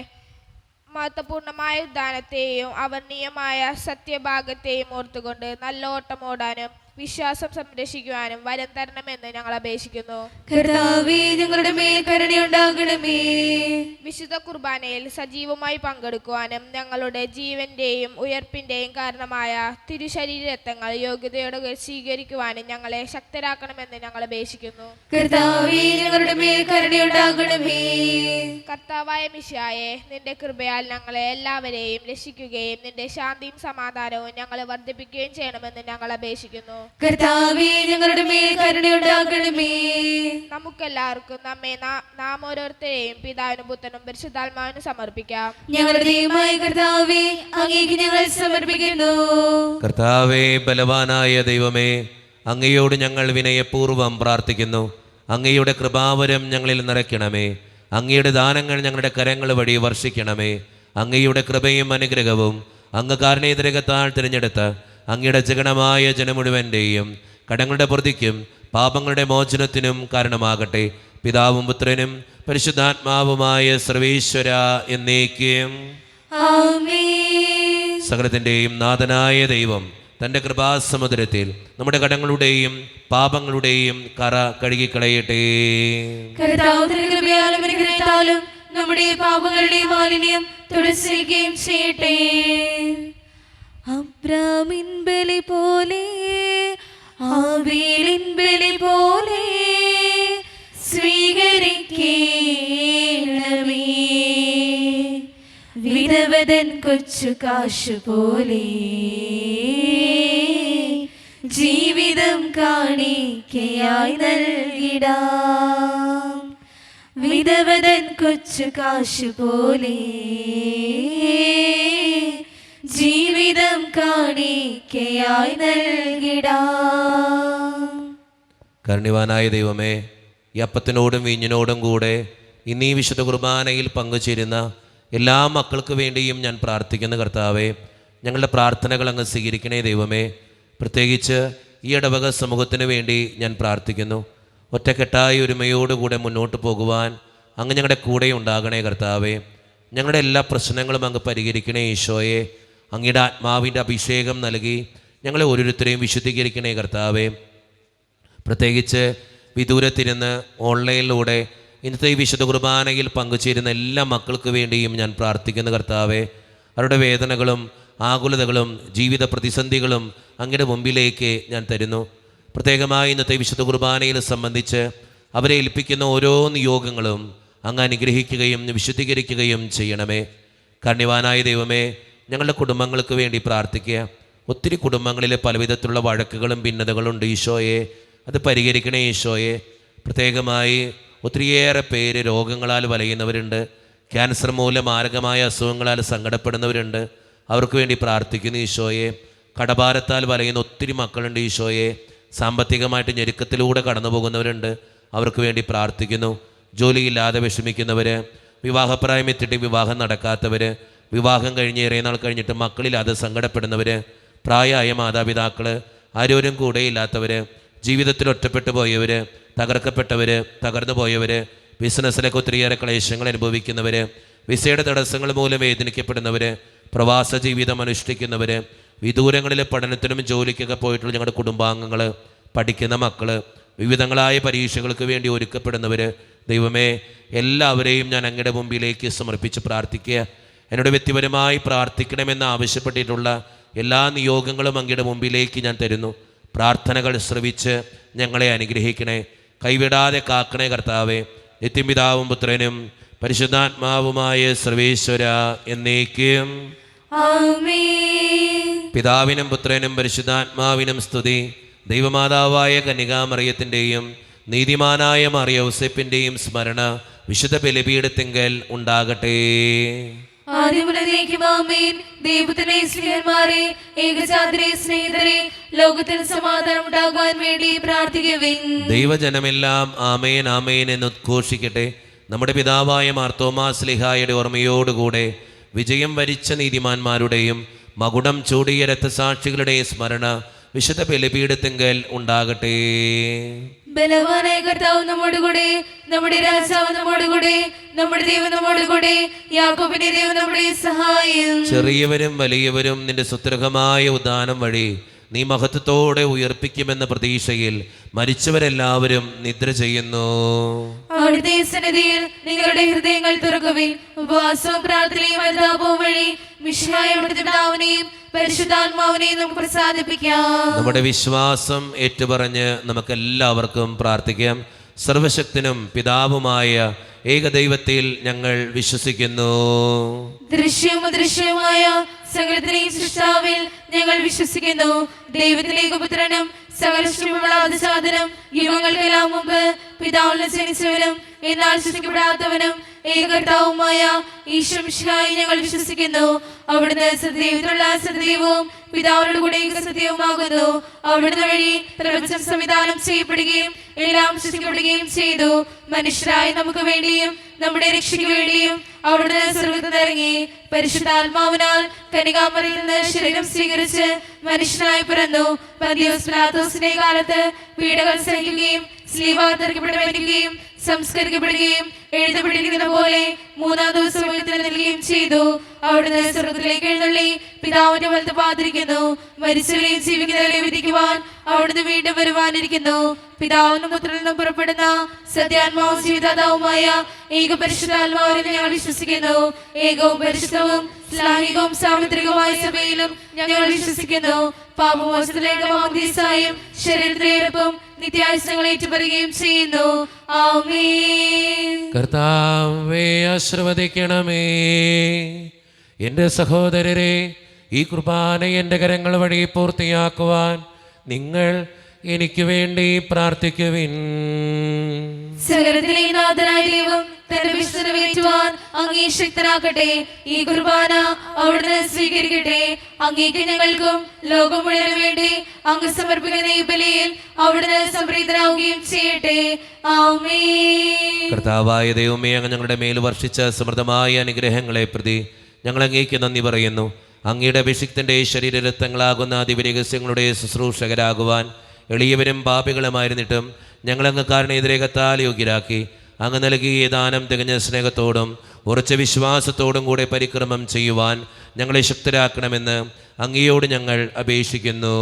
മഹത്വപൂർണമായ ഉദ്ധാനത്തെയും അവർണീയമായ സത്യഭാഗത്തെയും ഓർത്തുകൊണ്ട് നല്ല ഓട്ടം ഓടാനും വിശ്വാസം സംരക്ഷിക്കുവാനും വരം തരണമെന്ന് ഞങ്ങൾ അപേക്ഷിക്കുന്നു. കർത്താവേ ഞങ്ങളുടെ മേൽ കരുണയുണ്ടാകണമേ. വിശുദ്ധ കുർബാനയിൽ സജീവമായി പങ്കെടുക്കുവാനും ഞങ്ങളുടെ ജീവന്റെയും ഉയർപ്പിന്റെയും കാരണമായ തിരുശരീരത്വങ്ങൾ യോഗ്യതയോടെ സ്വീകരിക്കുവാനും ഞങ്ങളെ ശക്തരാക്കണമെന്ന് ഞങ്ങൾ അപേക്ഷിക്കുന്നു. കർത്താവേ ഞങ്ങളുടെ മേൽ കരുണയുണ്ടാകണമേ. കർത്താവായ മിശിഹായെ, നിന്റെ കൃപയാൽ ഞങ്ങളെ എല്ലാവരെയും രക്ഷിക്കുകയും നിന്റെ ശാന്തിയും സമാധാനവും ഞങ്ങളെ വർദ്ധിപ്പിക്കുകയും ചെയ്യണമെന്ന് ഞങ്ങൾ അപേക്ഷിക്കുന്നു. കർത്താവേ ഞങ്ങളുടെ മേൽ കരുണയുണ്ടാകണമേ. നമുക്കെല്ലാവർക്കും നാം ഓരോരുത്തരെയും പിതാവിനും പുത്രനും പരിശുദ്ധാത്മാവിനും സമർപ്പിക്കാം. ഞങ്ങളുടെ ദൈവമായ കർത്താവേ, അങ്ങേക്ക് ഞങ്ങൾ സമർപ്പിക്കുന്നു. കർത്താവേ, ബലവാനായ ദൈവമേ, അങ്ങയോട് ഞങ്ങൾ വിനയപൂർവ്വം പ്രാർത്ഥിക്കുന്നു. അങ്ങയുടെ കൃപാവരം ഞങ്ങളിൽ നിറയ്ക്കണമേ. അങ്ങയുടെ ദാനങ്ങൾ ഞങ്ങളുടെ കരങ്ങൾ വഴി വർഷിക്കണമേ. അങ്ങയുടെ കൃപയും അനുഗ്രഹവും അങ്ങ് കാരുണ്യതിരകത്താൽ തിരഞ്ഞെടുത്ത അങ്ങയുടെ ജഗണമായ ജനം മുഴുവൻ്റെയും കടങ്ങളുടെ പ്രതിക്കും പാപങ്ങളുടെ മോചനത്തിനും കാരണമാകട്ടെ. പിതാവും പുത്രനും പരിശുദ്ധാത്മാവുമായ സർവേശ്വര എന്നേക്കും ആമേൻ. സകലത്തിൻ്റെയും നാഥനായ ദൈവം തൻ്റെ കൃപാസമുദ്രത്തിൽ നമ്മുടെ കടങ്ങളുടെയും പാപങ്ങളുടെയും കറ കഴുകിക്കളയട്ടെ. കർത്താവ് തന്റെ കൃപയാലും അനുഗ്രഹത്താലും നമ്മുടെ പാപങ്ങളുടെ മാലിന്യം തുടച്ചിരിക്കുകയും ചെയ്യട്ടെ. അബ്രാമിൻ ബലി പോലെ ആബേലിൻ ബലി പോലെ സ്വീകരിക്കണമേ. വിധവതൻ കൊച്ചു കാശു പോലെ ജീവിതം കാണിക്കയായി നൽകിടാം. വിധവതൻ കൊച്ചു കാശു പോലെ ജീവിതം കാണിക്കയായി നൽകിടാം. കരുണ്യവാനായ ദൈവമേ, ഈ അപ്പത്തിനോടും വീഞ്ഞിനോടും കൂടെ ഇന്നീ വിശുദ്ധ കുർബാനയിൽ പങ്കുചേരുന്ന എല്ലാ മക്കൾക്ക് വേണ്ടിയും ഞാൻ പ്രാർത്ഥിക്കുന്ന കർത്താവേ, ഞങ്ങളുടെ പ്രാർത്ഥനകൾ അങ്ങ് സ്വീകരിക്കണേ ദൈവമേ. പ്രത്യേകിച്ച് ഈ ഇടവക സമൂഹത്തിന് വേണ്ടി ഞാൻ പ്രാർത്ഥിക്കുന്നു. ഒറ്റക്കെട്ടായി ഒരുമയോടുകൂടെ മുന്നോട്ട് പോകുവാൻ അങ്ങ് ഞങ്ങളുടെ കൂടെ ഉണ്ടാകണേ കർത്താവേ. ഞങ്ങളുടെ എല്ലാ പ്രശ്നങ്ങളും അങ്ങ് പരിഹരിക്കണേ ഈശോയെ. അങ്ങയുടെ ആത്മാവിൻ്റെ അഭിഷേകം നൽകി ഞങ്ങളെ ഓരോരുത്തരെയും വിശുദ്ധീകരിക്കണേ കർത്താവേ. പ്രത്യേകിച്ച് വിദൂരത്തിരുന്ന് ഓൺലൈനിലൂടെ ഇന്നത്തെ ഈ വിശുദ്ധ കുർബാനയിൽ പങ്കുചേരുന്ന എല്ലാ മക്കൾക്ക് വേണ്ടിയും ഞാൻ പ്രാർത്ഥിക്കുന്ന കർത്താവേ. അവരുടെ വേദനകളും ആകുലതകളും ജീവിത പ്രതിസന്ധികളും അങ്ങയുടെ മുമ്പിലേക്ക് ഞാൻ തരുന്നു. പ്രത്യേകമായി ഇന്നത്തെ വിശുദ്ധ കുർബാനയിൽ സംബന്ധിച്ച് അവരെ ഏൽപ്പിക്കുന്ന ഓരോ നിയോഗങ്ങളും അങ്ങ് അനുഗ്രഹിക്കുകയും വിശുദ്ധീകരിക്കുകയും ചെയ്യണമേ. കാരുണ്യവാനായ ദൈവമേ, ഞങ്ങളുടെ കുടുംബങ്ങൾക്ക് വേണ്ടി പ്രാർത്ഥിക്കുക. ഒത്തിരി കുടുംബങ്ങളിൽ പലവിധത്തിലുള്ള വഴക്കുകളും ഭിന്നതകളുണ്ട് ഈശോയെ. അത് പരിഹരിക്കണേ ഈശോയെ. പ്രത്യേകമായി ഒത്തിരിയേറെ പേര് രോഗങ്ങളാൽ വലയുന്നവരുണ്ട്. ക്യാൻസർ മൂലം മാരകമായ അസുഖങ്ങളാൽ സങ്കടപ്പെടുന്നവരുണ്ട്. അവർക്ക് വേണ്ടി പ്രാർത്ഥിക്കുന്നു ഈശോയെ. കടഭാരത്താൽ വലയുന്ന ഒത്തിരി മക്കളുണ്ട് ഈശോയെ. സാമ്പത്തികമായിട്ട് ഞെരുക്കത്തിലൂടെ കടന്നു പോകുന്നവരുണ്ട്. അവർക്ക് വേണ്ടി പ്രാർത്ഥിക്കുന്നു. ജോലിയില്ലാതെ വിഷമിക്കുന്നവർ, വിവാഹപ്രായം എത്തിയിട്ട് വിവാഹം നടക്കാത്തവർ, വിവാഹം കഴിഞ്ഞ് ഏറെ നാൾ കഴിഞ്ഞിട്ട് മക്കളില്ലാതെ സങ്കടപ്പെടുന്നവർ, പ്രായമായ മാതാപിതാക്കൾ, ആരോരും കൂടെയില്ലാത്തവർ, ജീവിതത്തിൽ ഒറ്റപ്പെട്ടു പോയവർ, തകർക്കപ്പെട്ടവർ, തകർന്നു പോയവർ, ബിസിനസ്സിലൊക്കെ ഒത്തിരിയേറെ ക്ലേശങ്ങൾ അനുഭവിക്കുന്നവർ, വിസയുടെ തടസ്സങ്ങൾ മൂലം വേദനിക്കപ്പെടുന്നവർ, പ്രവാസ ജീവിതം അനുഷ്ഠിക്കുന്നവർ, വിദൂരങ്ങളിലെ പഠനത്തിനും ജോലിക്കൊക്കെ പോയിട്ടുള്ള ഞങ്ങളുടെ കുടുംബാംഗങ്ങൾ, പഠിക്കുന്ന മക്കൾ, വിവിധങ്ങളായ പരീക്ഷകൾക്ക് വേണ്ടി ഒരുക്കപ്പെടുന്നവർ, ദൈവമേ എല്ലാവരെയും ഞാൻ അങ്ങയുടെ മുമ്പിലേക്ക് സമർപ്പിച്ച് പ്രാർത്ഥിക്കുക. എന്നോട് വ്യക്തിപരമായി പ്രാർത്ഥിക്കണമെന്ന് ആവശ്യപ്പെട്ടിട്ടുള്ള എല്ലാ നിയോഗങ്ങളും അങ്ങയുടെ മുമ്പിലേക്ക് ഞാൻ തരുന്നു. പ്രാർത്ഥനകൾ ശ്രവിച്ച് ഞങ്ങളെ അനുഗ്രഹിക്കണേ, കൈവിടാതെ കാക്കണേ കർത്താവേ. നിത്യപിതാവും പുത്രനും പരിശുദ്ധാത്മാവുമായ സർവേശ്വര എന്നേക്കും ആമേൻ. പിതാവിനും പുത്രനും പരിശുദ്ധാത്മാവിനും സ്തുതി. ദൈവമാതാവായ കന്യകാമറിയത്തിൻ്റെയും നീതിമാനായ മറിയൗസേപ്പിൻ്റെയും സ്മരണ വിശുദ്ധ ബലിപീഠത്തിങ്കൽ ഉണ്ടാകട്ടെ. ആദ്യമുതലേക്കും ആമേൻ. ദൈവത്തിലെ സ്നേഹന്മാരെ, ഏകജാതരെ, സ്നേഹിതരെ, ലോകത്തിൽ സമാധാനം ഉണ്ടാകുവാൻ വേണ്ടി പ്രാർത്ഥിക്കുവിൻ. ദൈവജനമെല്ലാം ആമേൻ ആമേൻ എന്ന് ഉദ്ഘോഷിക്കട്ടെ. നമ്മുടെ പിതാവായ മാർത്തോമാ ശ്ലീഹായുടെ ഓർമ്മയോടുകൂടെ വിജയം വരിച്ച നീതിമാന്മാരുടെയും മകുടം ചൂടിയ രക്തസാക്ഷികളുടെയും സ്മരണ വിശുദ്ധ ബലിപീഠത്തിങ്കൽ ഉണ്ടാകട്ടെ. ബലവാനായ കർത്താവ് നമ്മോട് കൂടെ, നമ്മുടെ രാജാവ് നമ്മോട് കൂടെ, നമ്മുടെ ദൈവം നമ്മോട് കൂടെ, യാക്കോബിന്റെ ദൈവം നമ്മുടെ സഹായം. ചെറിയവരും വലിയവരും നിന്റെ സുദൃഢമായ ഉദാനം വഴി നീ മഹത്വത്തോടെ ഉയർപ്പിക്കുമെന്ന പ്രതീക്ഷയിൽ മരിച്ചവരെല്ലാവരും നിദ്ര ചെയ്യുന്നു. അവിടുത്തെ സന്നിധിയിൽ നിങ്ങളുടെ ഹൃദയങ്ങൾ തുറക്കുവിൻ. ഉപവാസവും പ്രാർത്ഥനയും അനുതാപവും വഴി മിശിഹായ അവിടുത്തെ പിതാവിനെയും പരിശുദ്ധാത്മാവിനെയും നമുക്ക് പ്രസാദിപ്പിക്കാം. നമ്മുടെ വിശ്വാസം ഏറ്റുപറഞ്ഞ് നമുക്കെല്ലാവർക്കും പ്രാർത്ഥിക്കാം. സർവശക്തനും പിതാവുമായ ഏകദൈവത്തിൽ ഞങ്ങൾ വിശ്വസിക്കുന്നു. ദൃശ്യവും അദൃശ്യവുമായ സകലത്തിലെയും സൃഷ്ടാവിൽ ഞങ്ങൾ വിശ്വസിക്കുന്നു. ദൈവത്തിലേക്ക് പുത്രനും സകല സാധനം യുഗങ്ങൾക്കെല്ലാം മുമ്പ് പിതാവിനെ ജനിച്ചവനും എന്നാൽ സൃഷ്ടിക്കപ്പെടാത്തവനും ഏകകർത്താവുമായ ഈശോ മിശിഹായെ ഞങ്ങൾ വിശ്വസിക്കുന്നു. അവിടുന്ന് സത്യദൈവത്തിലുള്ള സത്യദൈവവും പിതാവിനോട് കൂടെ സത്യവുമാകുന്നു. അവിടുന്ന് വഴി പ്രപഞ്ചം സംവിധാനം ചെയ്യപ്പെടുകയും എല്ലാം സൃഷ്ടിക്കപ്പെടുകയും ചെയ്തു. മനുഷ്യരായ നമുക്ക് വേണ്ടിയും നമ്മുടെ രക്ഷയ്ക്ക് വേണ്ടിയും അവിടുന്ന് സ്വർഗ്ഗത്തിൽ ഇറങ്ങി പരിശുദ്ധാത്മാവിനാൽ കന്യകാമറിയിൽ നിന്ന് ശരീരം സ്വീകരിച്ച് മനുഷ്യനായി പിറന്നു. പന്തിയോസ് പിലാത്തോസിന്റെ കാലത്ത് പീഡകൾ സഹിക്കുകയും സ്ലീവാ തറയ്ക്കപ്പെടുകയും സംസ്കരിക്കപ്പെടുകയും എഴുതപ്പെട്ടിരിക്കുന്ന പോലെ മൂന്നാം ദിവസം ഉയർത്തെഴുന്നേൽക്കുകയും ചെയ്തു. അവിടുന്ന് സ്വർഗ്ഗത്തിലേക്ക് എഴുന്നള്ളി പിതാവിന്റെ വലത്ത് പാതിരിക്കുന്നു. മരിച്ചവരെയും ജീവിക്കുന്നവരെയും വിധിക്കുവാൻ അവിടുന്ന് വീണ്ടും വരുവാനിരിക്കുന്നു. പിതാവിനും പുത്രനിൽ നിന്നും പുറപ്പെടുന്ന സത്യാത്മാവും ജീവിതാതാവുമായ ഏക പരിശുദ്ധാത്മാവിനെ ഞങ്ങൾ വിശ്വസിക്കുന്നു. ഏകവും പരിശുദ്ധവും ശ്ലാഹികവും സാർവത്രികവുമായ സഭയിലും ഞങ്ങൾ വിശ്വസിക്കുന്നു. പാപമോചനത്തിലേക്കും ശരീരത്തിലേക്കും നിത്യായുസ്സങ്ങൾ ഏറ്റുപറയുകയും ചെയ്യുന്നു. ആമേൻ. കർത്താവേ ആശീർവദിക്കണമേ. എൻ്റെ സഹോദരരെ, ഈ കുർബാന എൻ്റെ കരങ്ങൾ വഴി പൂർത്തിയാക്കുവാൻ നിങ്ങൾ എനിക്ക് വേണ്ടി പ്രാർത്ഥിക്കുവിൻ. സകലത്തിലെ നാഥനായ ദൈവം തന്റെ വിശുദ്ധ നിറവേറ്റുവാൻ അങ്ങേ ശക്തനാക്കട്ടെ. ഈ കുർബാന അവിടുന്ന് സ്വീകരിക്കട്ടെ. അങ്ങേക്ക് ഞങ്ങൾക്കും ലോകം മുഴുവനും വേണ്ടി അങ്ങ് സമർപ്പിക്കുന്ന ഈ ബലിയിൽ അവിടുന്ന് സംപ്രീതനാവുകയും ചെയ്യട്ടെ. ആമേൻ. കർത്താവായ ദൈവമേ, അങ്ങ് ഞങ്ങളുടെ മേൽ വർഷിച്ച സമൃദ്ധമായ അനുഗ്രഹങ്ങളെ പ്രതി ഞങ്ങൾ അങ്ങേക്ക് നന്ദി പറയുന്നു. അങ്ങയുടെ അഭിഷിക്തന്റെ ശരീരരത്നങ്ങളാകുന്ന ദിവ്യരഹസ്യങ്ങളുടെ ശുശ്രൂഷകരാകുവാൻ എളിയവരും പാപികളുമായിരുന്നിട്ടും ഞങ്ങളങ്ങ് കാരണേതിരേകത്താൽ യോഗ്യരാക്കി. അങ്ങ് നൽകിയ ദാനം തികഞ്ഞ സ്നേഹത്തോടും ഉറച്ച വിശ്വാസത്തോടും കൂടെ പരിക്രമം ചെയ്യുവാൻ ഞങ്ങളെ ശക്തരാക്കണമെന്ന് അങ്ങയോട് ഞങ്ങൾ അപേക്ഷിക്കുന്നു.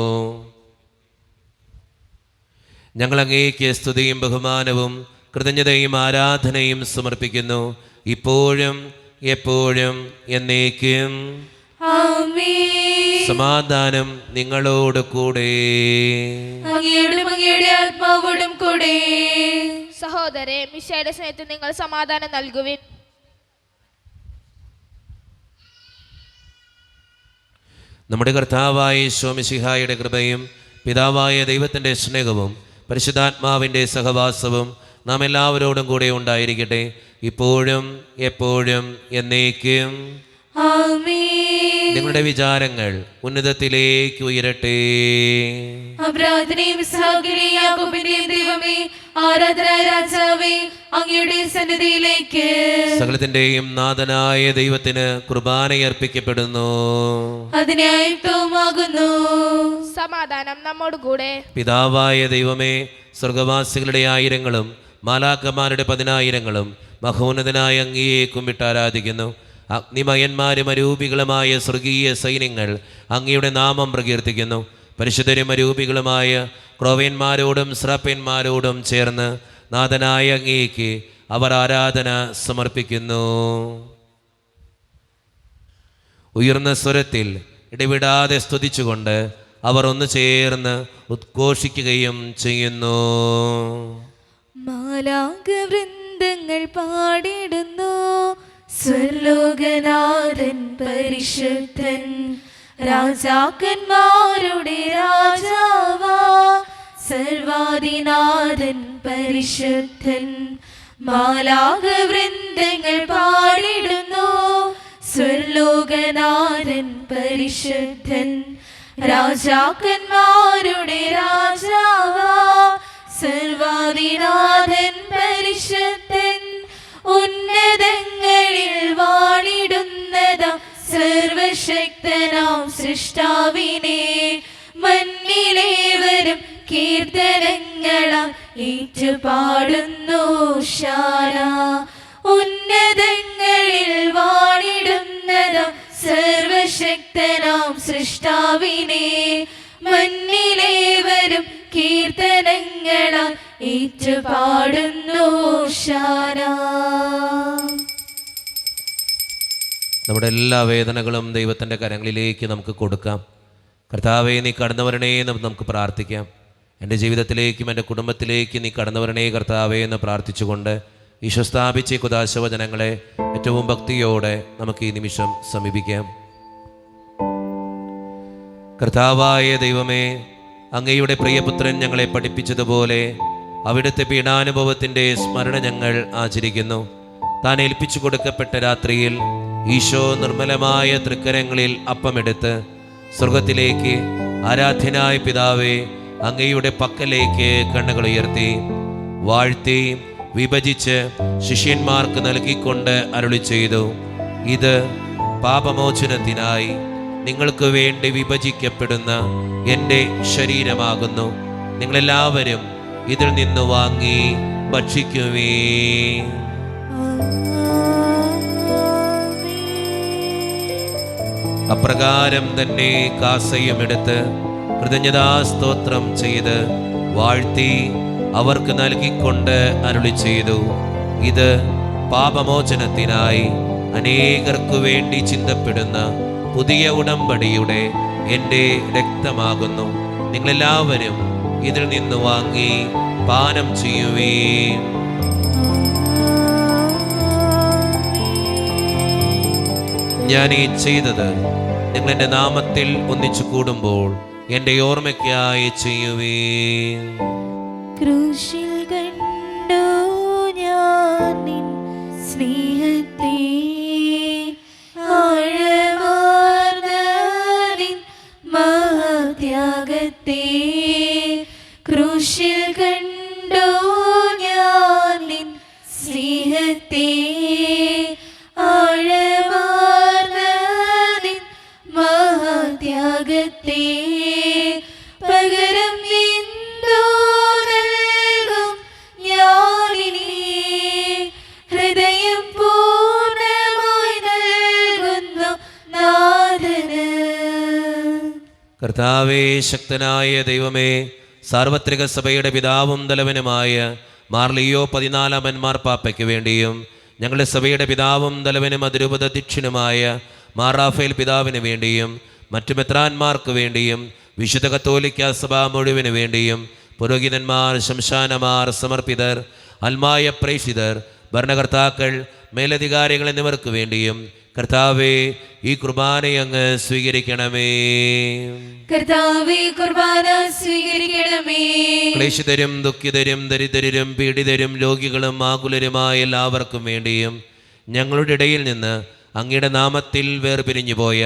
ഞങ്ങൾ അങ്ങേക്ക് സ്തുതിയും ബഹുമാനവും കൃതജ്ഞതയും ആരാധനയും സമർപ്പിക്കുന്നു, ഇപ്പോഴും എപ്പോഴും എന്നേക്കും. ആമേൻ. സമാധാനം നിങ്ങളോട് കൂടെ. അങ്ങയോടും അങ്ങയുടെ ആത്മാവോടും കൂടെ. സഹോദരരെ, മിശിഹായുടെ സ്നേഹത്തിൽ നിങ്ങൾ സമാധാനം നൽകുവിൻ. നമ്മുടെ കർത്താവായ യേശു മിശിഹായുടെ കൃപയും പിതാവായ ദൈവത്തിൻ്റെ സ്നേഹവും പരിശുദ്ധാത്മാവിൻ്റെ സഹവാസവും നാം എല്ലാവരോടും കൂടെ ഉണ്ടായിരിക്കട്ടെ, ഇപ്പോഴും എപ്പോഴും എന്നേക്കും. ആമേൻ. നിങ്ങളുടെ വിചാരങ്ങൾ ഉന്നതത്തിലേക്ക് ഉയരട്ടെ. അബ്രാഹത്തിനെയും ഇസ്ഹാക്കിനെയും യാക്കോബിന്റെയും ദൈവമേ, ആരാധനായ രാജാവേ, അങ്ങയുടെ സന്നിധിയിലേക്ക് സകലത്തിന്റെയും നാഥനായ ദൈവത്തിന് കുർബാനയർപ്പിക്കപ്പെടുന്നു. അതിനായുക്തവുമാകുന്നു. സമാധാനം നമ്മോടുകൂടെ. പിതാവായ ദൈവമേ, സ്വർഗവാസികളുടെ ആയിരങ്ങളും മാലാക്കന്മാരുടെ 10,000ങ്ങളും മഹോന്നതനായ അങ്ങയെ കുമ്പിട്ട് ആരാധിക്കുന്നു. അഗ്നിമയന്മാരും അരൂപികളുമായ സ്വർഗീയ സൈന്യങ്ങൾ അങ്ങയുടെ നാമം പ്രകീർത്തിക്കുന്നു. പരിശുദ്ധരും അരൂപികളുമായ ക്രോവ്യന്മാരോടും സ്രാപ്യന്മാരോടും ചേർന്ന് നാഥനായ അങ്ങേക്ക് അവർ ആരാധന സമർപ്പിക്കുന്നു. ഉയർന്ന സ്വരത്തിൽ ഇടവിടാതെ സ്തുതിച്ചുകൊണ്ട് അവർ ഒന്ന് ചേർന്ന് ഉദ്ഘോഷിക്കുകയും ചെയ്യുന്നു. മാലാഖവൃന്ദങ്ങൾ പാടിടുന്നു, സ്വർലോകനാഥൻ പരിശുദ്ധൻ, രാജാക്കന്മാരുടെ രാജാവാ സർവാധിനാഥൻ പരിശുദ്ധൻ. മാലാഖവൃന്ദങ്ങൾ പാടിടുന്നു, സ്വർലോകനാഥൻ പരിശുദ്ധൻ, രാജാക്കന്മാരുടെ രാജാവാ സർവാധിനാഥൻ പരിശുദ്ധൻ. ഉന്നതങ്ങളിൽ വാണിടുന്നതാം സർവശക്തനാം സൃഷ്ടാവിനെ, മണ്ണിലേവരും കീർത്തനങ്ങളാം ഏറ്റുപാടുന്നു ശാല. ഉന്നതങ്ങളിൽ വാണിടുന്നതാം സർവശക്തനാം സൃഷ്ടാവിനെ, മണ്ണിലേവരും കീർത്തനങ്ങളാൽ ഏറ്റുപാടുന്നു ശാല. നമ്മുടെ എല്ലാ വേദനകളും ദൈവത്തിൻ്റെ കരങ്ങളിലേക്ക് നമുക്ക് കൊടുക്കാം. കർത്താവേ, നീ കടന്നു വരണേ എന്ന് നമുക്ക് പ്രാർത്ഥിക്കാം. എൻ്റെ ജീവിതത്തിലേക്കും എൻ്റെ കുടുംബത്തിലേക്കും നീ കടന്നു വരണേ കർത്താവേ എന്ന് പ്രാർത്ഥിച്ചുകൊണ്ട് ഈശോ സ്ഥാപിച്ച കുദാശവചനങ്ങളെ ഏറ്റവും ഭക്തിയോടെ നമുക്ക് ഈ നിമിഷം സമീപിക്കാം. കർത്താവായ ദൈവമേ, അങ്ങയുടെ പ്രിയപുത്രൻ ഞങ്ങളെ പഠിപ്പിച്ചതുപോലെ അവിടുത്തെ പീഡാനുഭവത്തിൻ്റെ സ്മരണ ഞങ്ങൾ ആചരിക്കുന്നു. താൻ ഏൽപ്പിച്ചു കൊടുക്കപ്പെട്ട രാത്രിയിൽ ഈശോ നിർമ്മലമായ തൃക്കരങ്ങളിൽ അപ്പമെടുത്ത് സ്വർഗത്തിലേക്ക് ആരാധ്യനായ പിതാവേ അങ്ങയുടെ പക്കലേക്ക് കണ്ണുകൾ ഉയർത്തി വാഴ്ത്തി വിഭജിച്ച് ശിഷ്യന്മാർക്ക് നൽകിക്കൊണ്ട് അരുളി ചെയ്തു, ഇത് പാപമോചനത്തിനായി നിങ്ങൾക്ക് വേണ്ടി വിഭജിക്കപ്പെടുന്ന എൻ്റെ ശരീരമാകുന്നു. നിങ്ങളെല്ലാവരും ഇതിൽ നിന്ന് വാങ്ങി ഭക്ഷിക്കുവേ. അപ്രകാരം തന്നെ കാസയും എടുത്ത് കൃതജ്ഞതാസ്തോത്രം ചെയ്ത് വാഴ്ത്തി അവർക്ക് നൽകിക്കൊണ്ട് അരുളി ചെയ്തു, ഇത് പാപമോചനത്തിനായി അനേകർക്കു വേണ്ടി ചിന്തപ്പെടുന്ന പുതിയ ഉടമ്പടിയുടെ എൻ്റെ രക്തമാകുന്നു. നിങ്ങളെല്ലാവരും ഇതിൽ നിന്ന് വാങ്ങി പാനം ചെയ്യുവേ. ഞാൻ ഈ ചെയ്തത് നിങ്ങൾ എൻ്റെ നാമത്തിൽ ഒന്നിച്ചു കൂടുമ്പോൾ എൻ്റെ ഓർമ്മയ്ക്കായി ചെയ്യുവീൻ. ക്രൂശിൽ കണ്ടു ഞാൻ നിൻ സ്നേഹത്തെ, ആഴമാർന്ന നിൻ മഹത്യാഗത്തെ. ക്രൂശിൽ കണ്ടു ഞാൻ നിൻ സ്നേഹത്തെ, ആഴമാർന്ന നിൻ മഹത്യാഗത്തെ. പകരം എന്തോ നൽകും ഞാനിനി, ഹൃദയം പൂർണ്ണമായി നൽകുന്നു നാഥന്. കർത്താവേ, ശക്തനായ ദൈവമേ, സാർവത്രിക സഭയുടെ പിതാവും തലവനുമായ മാർ ലിയോ 14 മാർപ്പാപ്പയ്ക്ക് വേണ്ടിയും ഞങ്ങളുടെ സഭയുടെ പിതാവും തലവനും അതിരൂപതധ്യക്ഷനുമായ മാർ റാഫേൽ പിതാവിന് വേണ്ടിയും മറ്റു മെത്രാന്മാർക്ക് വേണ്ടിയും വിശുദ്ധ കത്തോലിക്ക സഭ മുഴുവന് വേണ്ടിയും പുരോഹിതന്മാർ, ശംശാനമാർ, സമർപ്പിതർ, അൽമായ പ്രേക്ഷിതർ, ഭരണകർത്താക്കൾ, മേലധികാരികൾ എന്നിവർക്ക് വേണ്ടിയും കർത്താവേ, ഈ കുർബാനയങ്ങ് സ്വീകരിക്കണമേ. കർത്താവേ, കുർബാന സ്വീകരിക്കണമേ. ക്ലേശിതരും ദുഃഖിതരും ദരിദ്രരും പീഡിതരും രോഗികളും ആകുലരുമായ എല്ലാവർക്കും വേണ്ടിയും ഞങ്ങളുടെ ഇടയിൽ നിന്ന് അങ്ങയുടെ നാമത്തിൽ വേർപിരിഞ്ഞു പോയ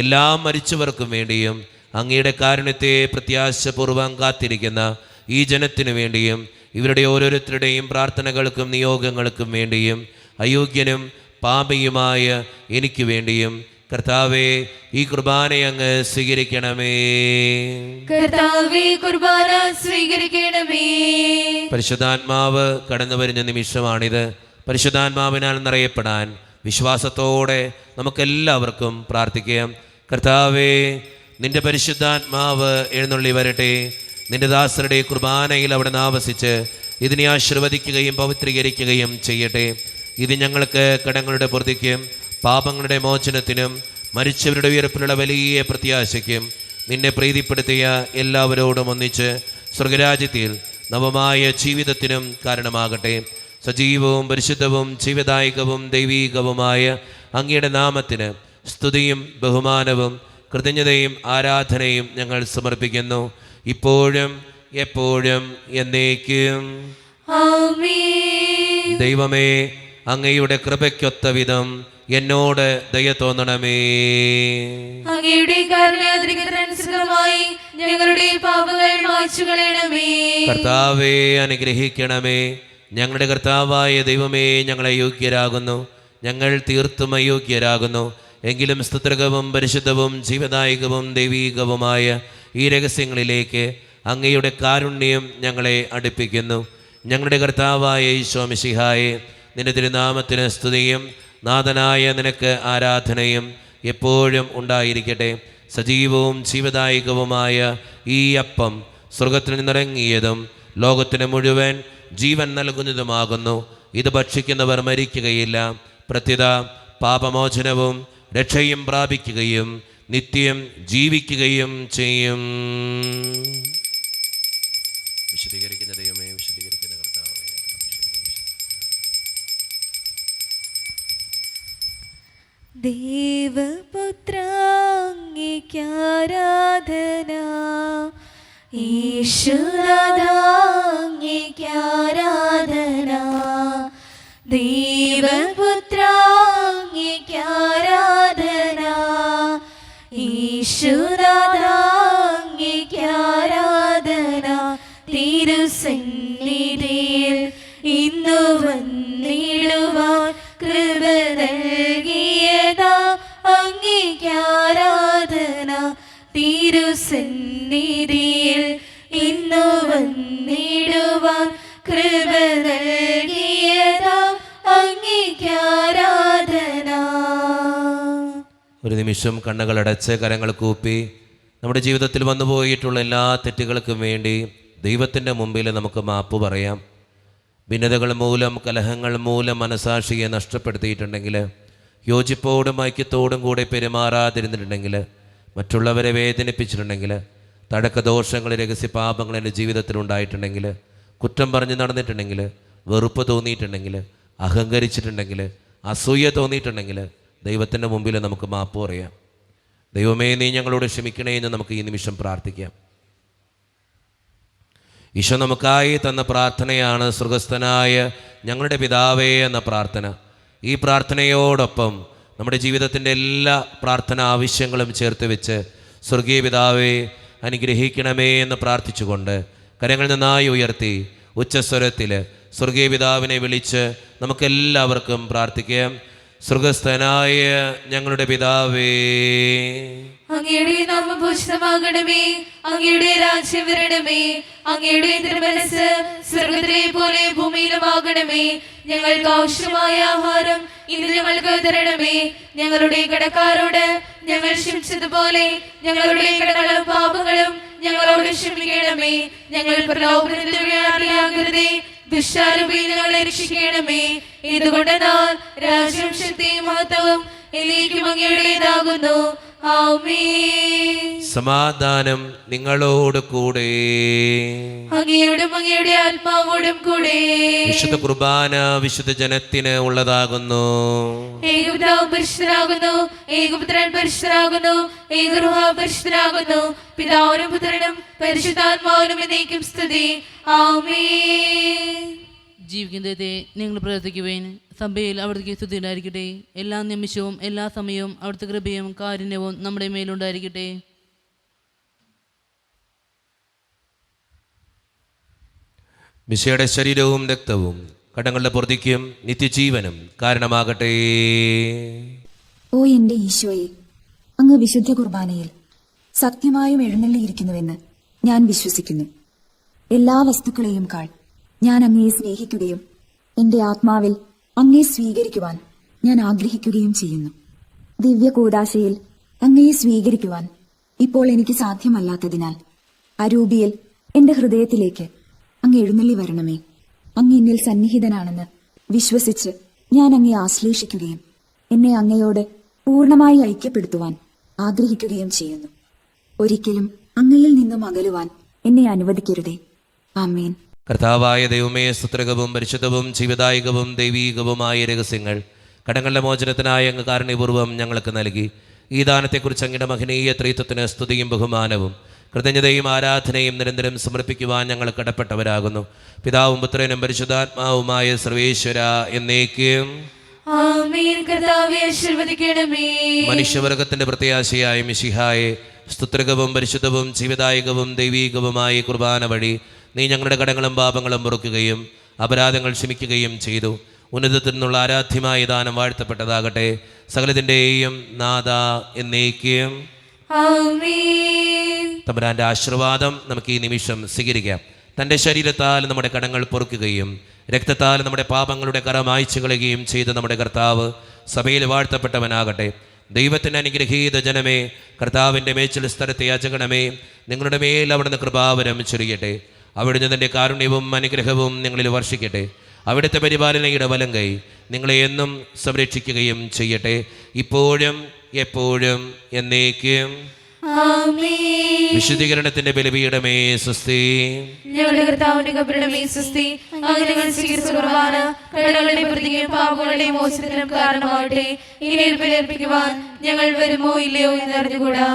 എല്ലാ മരിച്ചവർക്കും വേണ്ടിയും അങ്ങയുടെ കാരുണ്യത്തെ പ്രത്യാശപൂർവ്വം കാത്തിരിക്കുന്ന ഈ ജനത്തിനു വേണ്ടിയും ഇവരുടെ ഓരോരുത്തരുടെയും പ്രാർത്ഥനകൾക്കും നിയോഗങ്ങൾക്കും വേണ്ടിയും അയോഗ്യനും പാപിയുമായ എനിക്ക് വേണ്ടിയും കർത്താവേ, ഈ കുർബാനയങ്ങ് സ്വീകരിക്കണമേ. കർത്താവേ, കുർബാന സ്വീകരിക്കണമേ. പരിശുദ്ധാത്മാവ് കടന്നു വരുന്ന നിമിഷമാണിത്. പരിശുദ്ധാത്മാവിനാൽ നിറയപ്പെടാൻ വിശ്വാസത്തോടെ നമുക്കെല്ലാവർക്കും പ്രാർത്ഥിക്കാം. കർത്താവേ, നിന്റെ പരിശുദ്ധാത്മാവ് എഴുന്നള്ളി വരട്ടെ. നിന്റെ ദാസരുടെ കുർബാനയിൽ അവിടെ ആവസിച്ച് ഇതിനെ ആശീർവദിക്കുകയും പവിത്രീകരിക്കുകയും ചെയ്യട്ടെ. ഇത് ഞങ്ങൾക്ക് കടങ്ങളുടെ പൊറുതിക്കും പാപങ്ങളുടെ മോചനത്തിനും മരിച്ചവരുടെ ഉയർപ്പിലുള്ള വലിയ പ്രത്യാശയ്ക്കും നിന്നെ പ്രീതിപ്പെടുത്തിയ എല്ലാവരോടും ഒന്നിച്ച് സ്വർഗരാജ്യത്തിൽ നവമായ ജീവിതത്തിനും കാരണമാകട്ടെ. സജീവവും പരിശുദ്ധവും ജീവദായകവും ദൈവീകവുമായ അങ്ങയുടെ നാമത്തിന് സ്തുതിയും ബഹുമാനവും കൃതജ്ഞതയും ആരാധനയും ഞങ്ങൾ സമർപ്പിക്കുന്നു, ഇപ്പോഴും എപ്പോഴും എന്നേക്കും. ആമേൻ. ദൈവമേ, അങ്ങയുടെ കൃപയ്ക്കൊത്ത വിധം എന്നോട് ദയ തോന്നണമേ. അങ്ങയുടെ കാരുണ്യാതിരിക്കുന്നതനുസൃതമായി ഞങ്ങളുടെ പാപങ്ങൾ മായ്ച്ചു കളയണമേ. കർത്താവേ, അനുഗ്രഹിക്കണമേ. ഞങ്ങളുടെ കർത്താവായ ദൈവമേ, ഞങ്ങളെ യോഗ്യരാകുന്നു, ഞങ്ങൾ തീർത്തും അയോഗ്യരാകുന്നു. എങ്കിലും സ്തുത്രകവും പരിശുദ്ധവും ജീവദായകവും ദൈവീകവുമായ ഈ രഹസ്യങ്ങളിലേക്ക് അങ്ങയുടെ കാരുണ്യം ഞങ്ങളെ അടുപ്പിക്കുന്നു. ഞങ്ങളുടെ കർത്താവായ ഈശോ മിശിഹായെ, നിന്റെ തിരുനാമത്തിന് സ്തുതിയും നാഥനായ നിനക്ക് ആരാധനയും എപ്പോഴും ഉണ്ടായിരിക്കട്ടെ. സജീവവും ജീവദായകവുമായ ഈ അപ്പം സ്വർഗത്തിൽ നിന്നിറങ്ങിയതും ലോകത്തിന് മുഴുവൻ ജീവൻ നൽകുന്നതുമാകുന്നു. ഇത് ഭക്ഷിക്കുന്നവർ മരിക്കുകയില്ല, പ്രത്യുത പാപമോചനവും രക്ഷയും പ്രാപിക്കുകയും നിത്യം ജീവിക്കുകയും ചെയ്യും. വിശദീകരിക്കുന്ന ദൈവമേ, വിശദീകരിക്കുന്ന കർത്താവേ, ദേവപുത്രാംഗിക്കാരാധന, ഈശ്വരാംഗിക്കാരാധന. ദേവപുത്രാംഗിക്കാരാധന, ഈശ്വരാംഗിക്കാരാധന. തിരുസന്നിധിയിൽ ഇന്നു വന്നിടുവാൻ കൃപ നൽകിയതാ അങ്ങേക്കാരാധന. തിരുസന്നിധിയിൽ ഇന്നു വന്നിടുവാൻ കൃപ നൽകിയതാ അങ്ങേക്കാരാധന. ഒരു നിമിഷം കണ്ണുകളടച്ച് കരങ്ങൾ കൂപ്പി നമ്മുടെ ജീവിതത്തിൽ വന്നുപോയിട്ടുള്ള എല്ലാ തെറ്റുകൾക്കും വേണ്ടി ദൈവത്തിൻ്റെ മുമ്പിൽ നമുക്ക് മാപ്പ് പറയാം. ഭിന്നതകൾ മൂലം, കലഹങ്ങൾ മൂലം മനസാക്ഷിയെ നഷ്ടപ്പെടുത്തിയിട്ടുണ്ടെങ്കിൽ, യോജിപ്പോടും ഐക്യത്തോടും കൂടെ പെരുമാറാതിരുന്നിട്ടുണ്ടെങ്കിൽ, മറ്റുള്ളവരെ വേദനിപ്പിച്ചിട്ടുണ്ടെങ്കിൽ, തടക്കദോഷങ്ങൾ, രഹസ്യപാപങ്ങൾ എൻ്റെ ജീവിതത്തിലുണ്ടായിട്ടുണ്ടെങ്കിൽ, കുറ്റം പറഞ്ഞ് നടന്നിട്ടുണ്ടെങ്കിൽ, വെറുപ്പ് തോന്നിയിട്ടുണ്ടെങ്കിൽ, അഹങ്കരിച്ചിട്ടുണ്ടെങ്കിൽ, അസൂയ തോന്നിയിട്ടുണ്ടെങ്കിൽ ദൈവത്തിൻ്റെ മുമ്പിൽ നമുക്ക് മാപ്പ് പറയാം. ദൈവമേ, നീ ഞങ്ങളോട് ക്ഷമിക്കണേ എന്ന് നമുക്ക് ഈ നിമിഷം പ്രാർത്ഥിക്കാം. ഈശോ നമുക്കായി തന്ന പ്രാർത്ഥനയാണ് സ്വർഗസ്ഥനായ ഞങ്ങളുടെ പിതാവേ എന്ന പ്രാർത്ഥന. ഈ പ്രാർത്ഥനയോടൊപ്പം നമ്മുടെ ജീവിതത്തിൻ്റെ എല്ലാ പ്രാർത്ഥന ആവശ്യങ്ങളും ചേർത്ത് വെച്ച് സ്വർഗീയ പിതാവേ അനുഗ്രഹിക്കണമേ എന്ന് പ്രാർത്ഥിച്ചുകൊണ്ട് കരങ്ങൾ നന്നായി ഉയർത്തി ഉച്ചസ്വരത്തിൽ സ്വർഗീയ പിതാവിനെ വിളിച്ച് നമുക്കെല്ലാവർക്കും പ്രാർത്ഥിക്കാം. സ്വർഗസ്ഥനായ ഞങ്ങളുടെ പിതാവേ, അങ്ങയുടെ നാമം പൂജിതമാകണമേ, അങ്ങയുടെ രാജ്യം വരണമേ, അങ്ങയുടെ തിരുമനസ്സ് സ്വർഗ്ഗത്തിലെ പോലെ ഭൂമിയിലുമാകണമേ. ഞങ്ങൾക്ക് ആവശ്യമായ ആഹാരം ഇന്ന് ഞങ്ങൾക്ക് തരണമേ. ഞങ്ങളുടെ കടക്കാരോട് ഞങ്ങൾ ക്ഷമിച്ചതുപോലെ ഞങ്ങളുടെ കടങ്ങളും പാപങ്ങളും ഞങ്ങളോട് ക്ഷമിക്കണമേ. ഞങ്ങൾ പ്രലോഭനത്തിൽ വീഴാനിടയാകരുതേ, ദുഷ്ടാരൂപിയിൽ ഞങ്ങളെ രക്ഷിക്കണമേ. ഇതുകൊണ്ട് രാജ്യം ശക്തിയും മഹത്വവും എന്നേക്കും അങ്ങയുടേതാകുന്നു. ആമേൻ. സമാധാനം നിങ്ങളോട് കൂടെ. അങ്ങയോടും അങ്ങയുടെ ആത്മാവോടും കൂടെ. വിശുദ്ധ കുർബാന വിശുദ്ധ ജനത്തിന് ഉള്ളതാകുന്നു. ഏകപിതാവ് പരിശുദ്ധനാകുന്നു, ഏകപുത്രൻ പരിശുദ്ധനാകുന്നു, ഏകറുഹ പരിശുദ്ധനാകുന്നു. പിതാവിനും പുത്രനും പരിശുദ്ധാത്മാവിനും എന്നേക്കും സ്തുതി. ആമേൻ. ജീവിക്കുന്ന ദൈവത്തെ നിങ്ങൾ പ്രാർത്ഥിക്കുവേൻ. സഭയിൽ അവിടുത്തെ സ്തുതി ഉണ്ടായിരിക്കട്ടെ. എല്ലാ നിമിഷവും എല്ലാ സമയവും അവിടുത്തെ കൃപയും കാരുണ്യവും നമ്മുടെ മേലുണ്ടായിരിക്കട്ടെ. മിശിയുടെ ശരീരവും രക്തവും കടങ്ങളുടെ പൊറുതിക്കും നിത്യജീവനും കാരണമാകട്ടെ. ഓ എന്റെ ഈശോയെ, അങ്ങ് വിശുദ്ധ കുർബാനയിൽ സത്യമായും എഴുന്നള്ളിയിരിക്കുന്നുവെന്ന് ഞാൻ വിശ്വസിക്കുന്നു. എല്ലാ വസ്തുക്കളെയും കാൾ ഞാൻ അങ്ങയെ സ്നേഹിക്കുകയും എന്റെ ആത്മാവിൽ അങ്ങയെ സ്വീകരിക്കുവാൻ ഞാൻ ആഗ്രഹിക്കുകയും ചെയ്യുന്നു. ദിവ്യ കൂദാശയിൽ അങ്ങയെ സ്വീകരിക്കുവാൻ ഇപ്പോൾ എനിക്ക് സാധ്യമല്ലാത്തതിനാൽ അരൂപിയിൽ എന്റെ ഹൃദയത്തിലേക്ക് അങ്ങ് എഴുന്നള്ളി വരണമേ. അങ്ങ് എന്നിൽ സന്നിഹിതനാണെന്ന് വിശ്വസിച്ച് ഞാൻ അങ്ങയെ ആശ്ലേഷിക്കുകയും എന്നെ അങ്ങയോട് പൂർണ്ണമായി ഐക്യപ്പെടുത്തുവാൻ ആഗ്രഹിക്കുകയും ചെയ്യുന്നു. ഒരിക്കലും അങ്ങയിൽ നിന്നും അകലുവാൻ എന്നെ അനുവദിക്കരുതേ. ആമേൻ. കർത്താവായ ദൈവമേ, സ്തുത്രകവും പരിശുദ്ധവും ജീവദായകവും ദൈവീകവുമായ രഹസ്യങ്ങൾ കടങ്ങളുടെ മോചനത്തിനായി അങ്ങ് കാരുണ്യപൂർവ്വം ഞങ്ങൾക്ക് നൽകി. ഈ ദാനത്തെക്കുറിച്ച് അങ്ങയുടെ മഹനീയ ത്രിത്വത്തിന് സ്തുതിയും ബഹുമാനവും കൃതജ്ഞതയും ആരാധനയും നിരന്തരം സമർപ്പിക്കുവാൻ ഞങ്ങൾ കടപ്പെട്ടവരാകുന്നു. പിതാവും പുത്രനും പരിശുദ്ധാത്മാവുമായ സർവേശ്വര എന്നേക്കും ആമേൻ. കർത്താവേ ആശീർവദിക്കണമേ. മനുഷ്യവർഗത്തിന്റെ പ്രത്യാശയായ മിശിഹായെ, സ്തുത്രകവും പരിശുദ്ധവും ജീവദായകവും ദൈവീകവുമായ കുർബാന വഴി നീ ഞങ്ങളുടെ കടങ്ങളും പാപങ്ങളും പൊറുക്കുകയും അപരാധങ്ങൾ ക്ഷമിക്കുകയും ചെയ്തു. ഉന്നതത്തിൽ നിന്നുള്ള ആരാധ്യമായ ദാനം വാഴ്ത്തപ്പെട്ടതാകട്ടെ. സകലത്തിൻ്റെയും നാഥ എന്നേക്കും ആമേൻ. തമ്പുരാന്റെ ആശീർവാദം നമുക്ക് ഈ നിമിഷം സ്വീകരിക്കാം. തൻ്റെ ശരീരത്താൽ നമ്മുടെ കടങ്ങൾ പൊറുക്കുകയും രക്തത്താൽ നമ്മുടെ പാപങ്ങളുടെ കറ മായ്ച്ചു കളയുകയും ചെയ്ത നമ്മുടെ കർത്താവ് സഭയിൽ വാഴ്ത്തപ്പെട്ടവനാകട്ടെ. ദൈവത്തിൻ്റെ അനുഗ്രഹീത ജനമേ, കർത്താവിൻ്റെ മേച്ചിൽ സ്ഥലത്തെ യാചകണമേ, നിങ്ങളുടെ മേൽ അവിടുന്ന് കൃപാവരം ചൊരിയട്ടെ. അവിടുന്ന് തൻ്റെ കാരുണ്യവും അനുഗ്രഹവും നിങ്ങളിൽ വർഷിക്കട്ടെ. അവിടുത്തെ പരിപാലനയുടെ വലം കൈ നിങ്ങളെ എന്നും സംരക്ഷിക്കുകയും ചെയ്യട്ടെ, ഇപ്പോഴും എപ്പോഴും എന്നേക്കും. ആമേൻ. വിശുദ്ധീകരണത്തിന്റെ ബലിപീഠമേ സ്വസ്തി. ഞങ്ങളുടെ കർത്താവിന്റെ കബറിടമേ സ്വസ്തി. അങ്ങ് ഞങ്ങൾ സ്വീകരിച്ച കുർബാന കടകളുടെ പ്രതിയും പാപങ്ങളുടെ മോചനത്തിനും കാരണമാകട്ടെ. ഇനി ബലിയർപ്പിക്കുവാൻ ഞങ്ങൾ വരുമോ ഇല്ലയോ എന്നറിഞ്ഞുകൂടാ.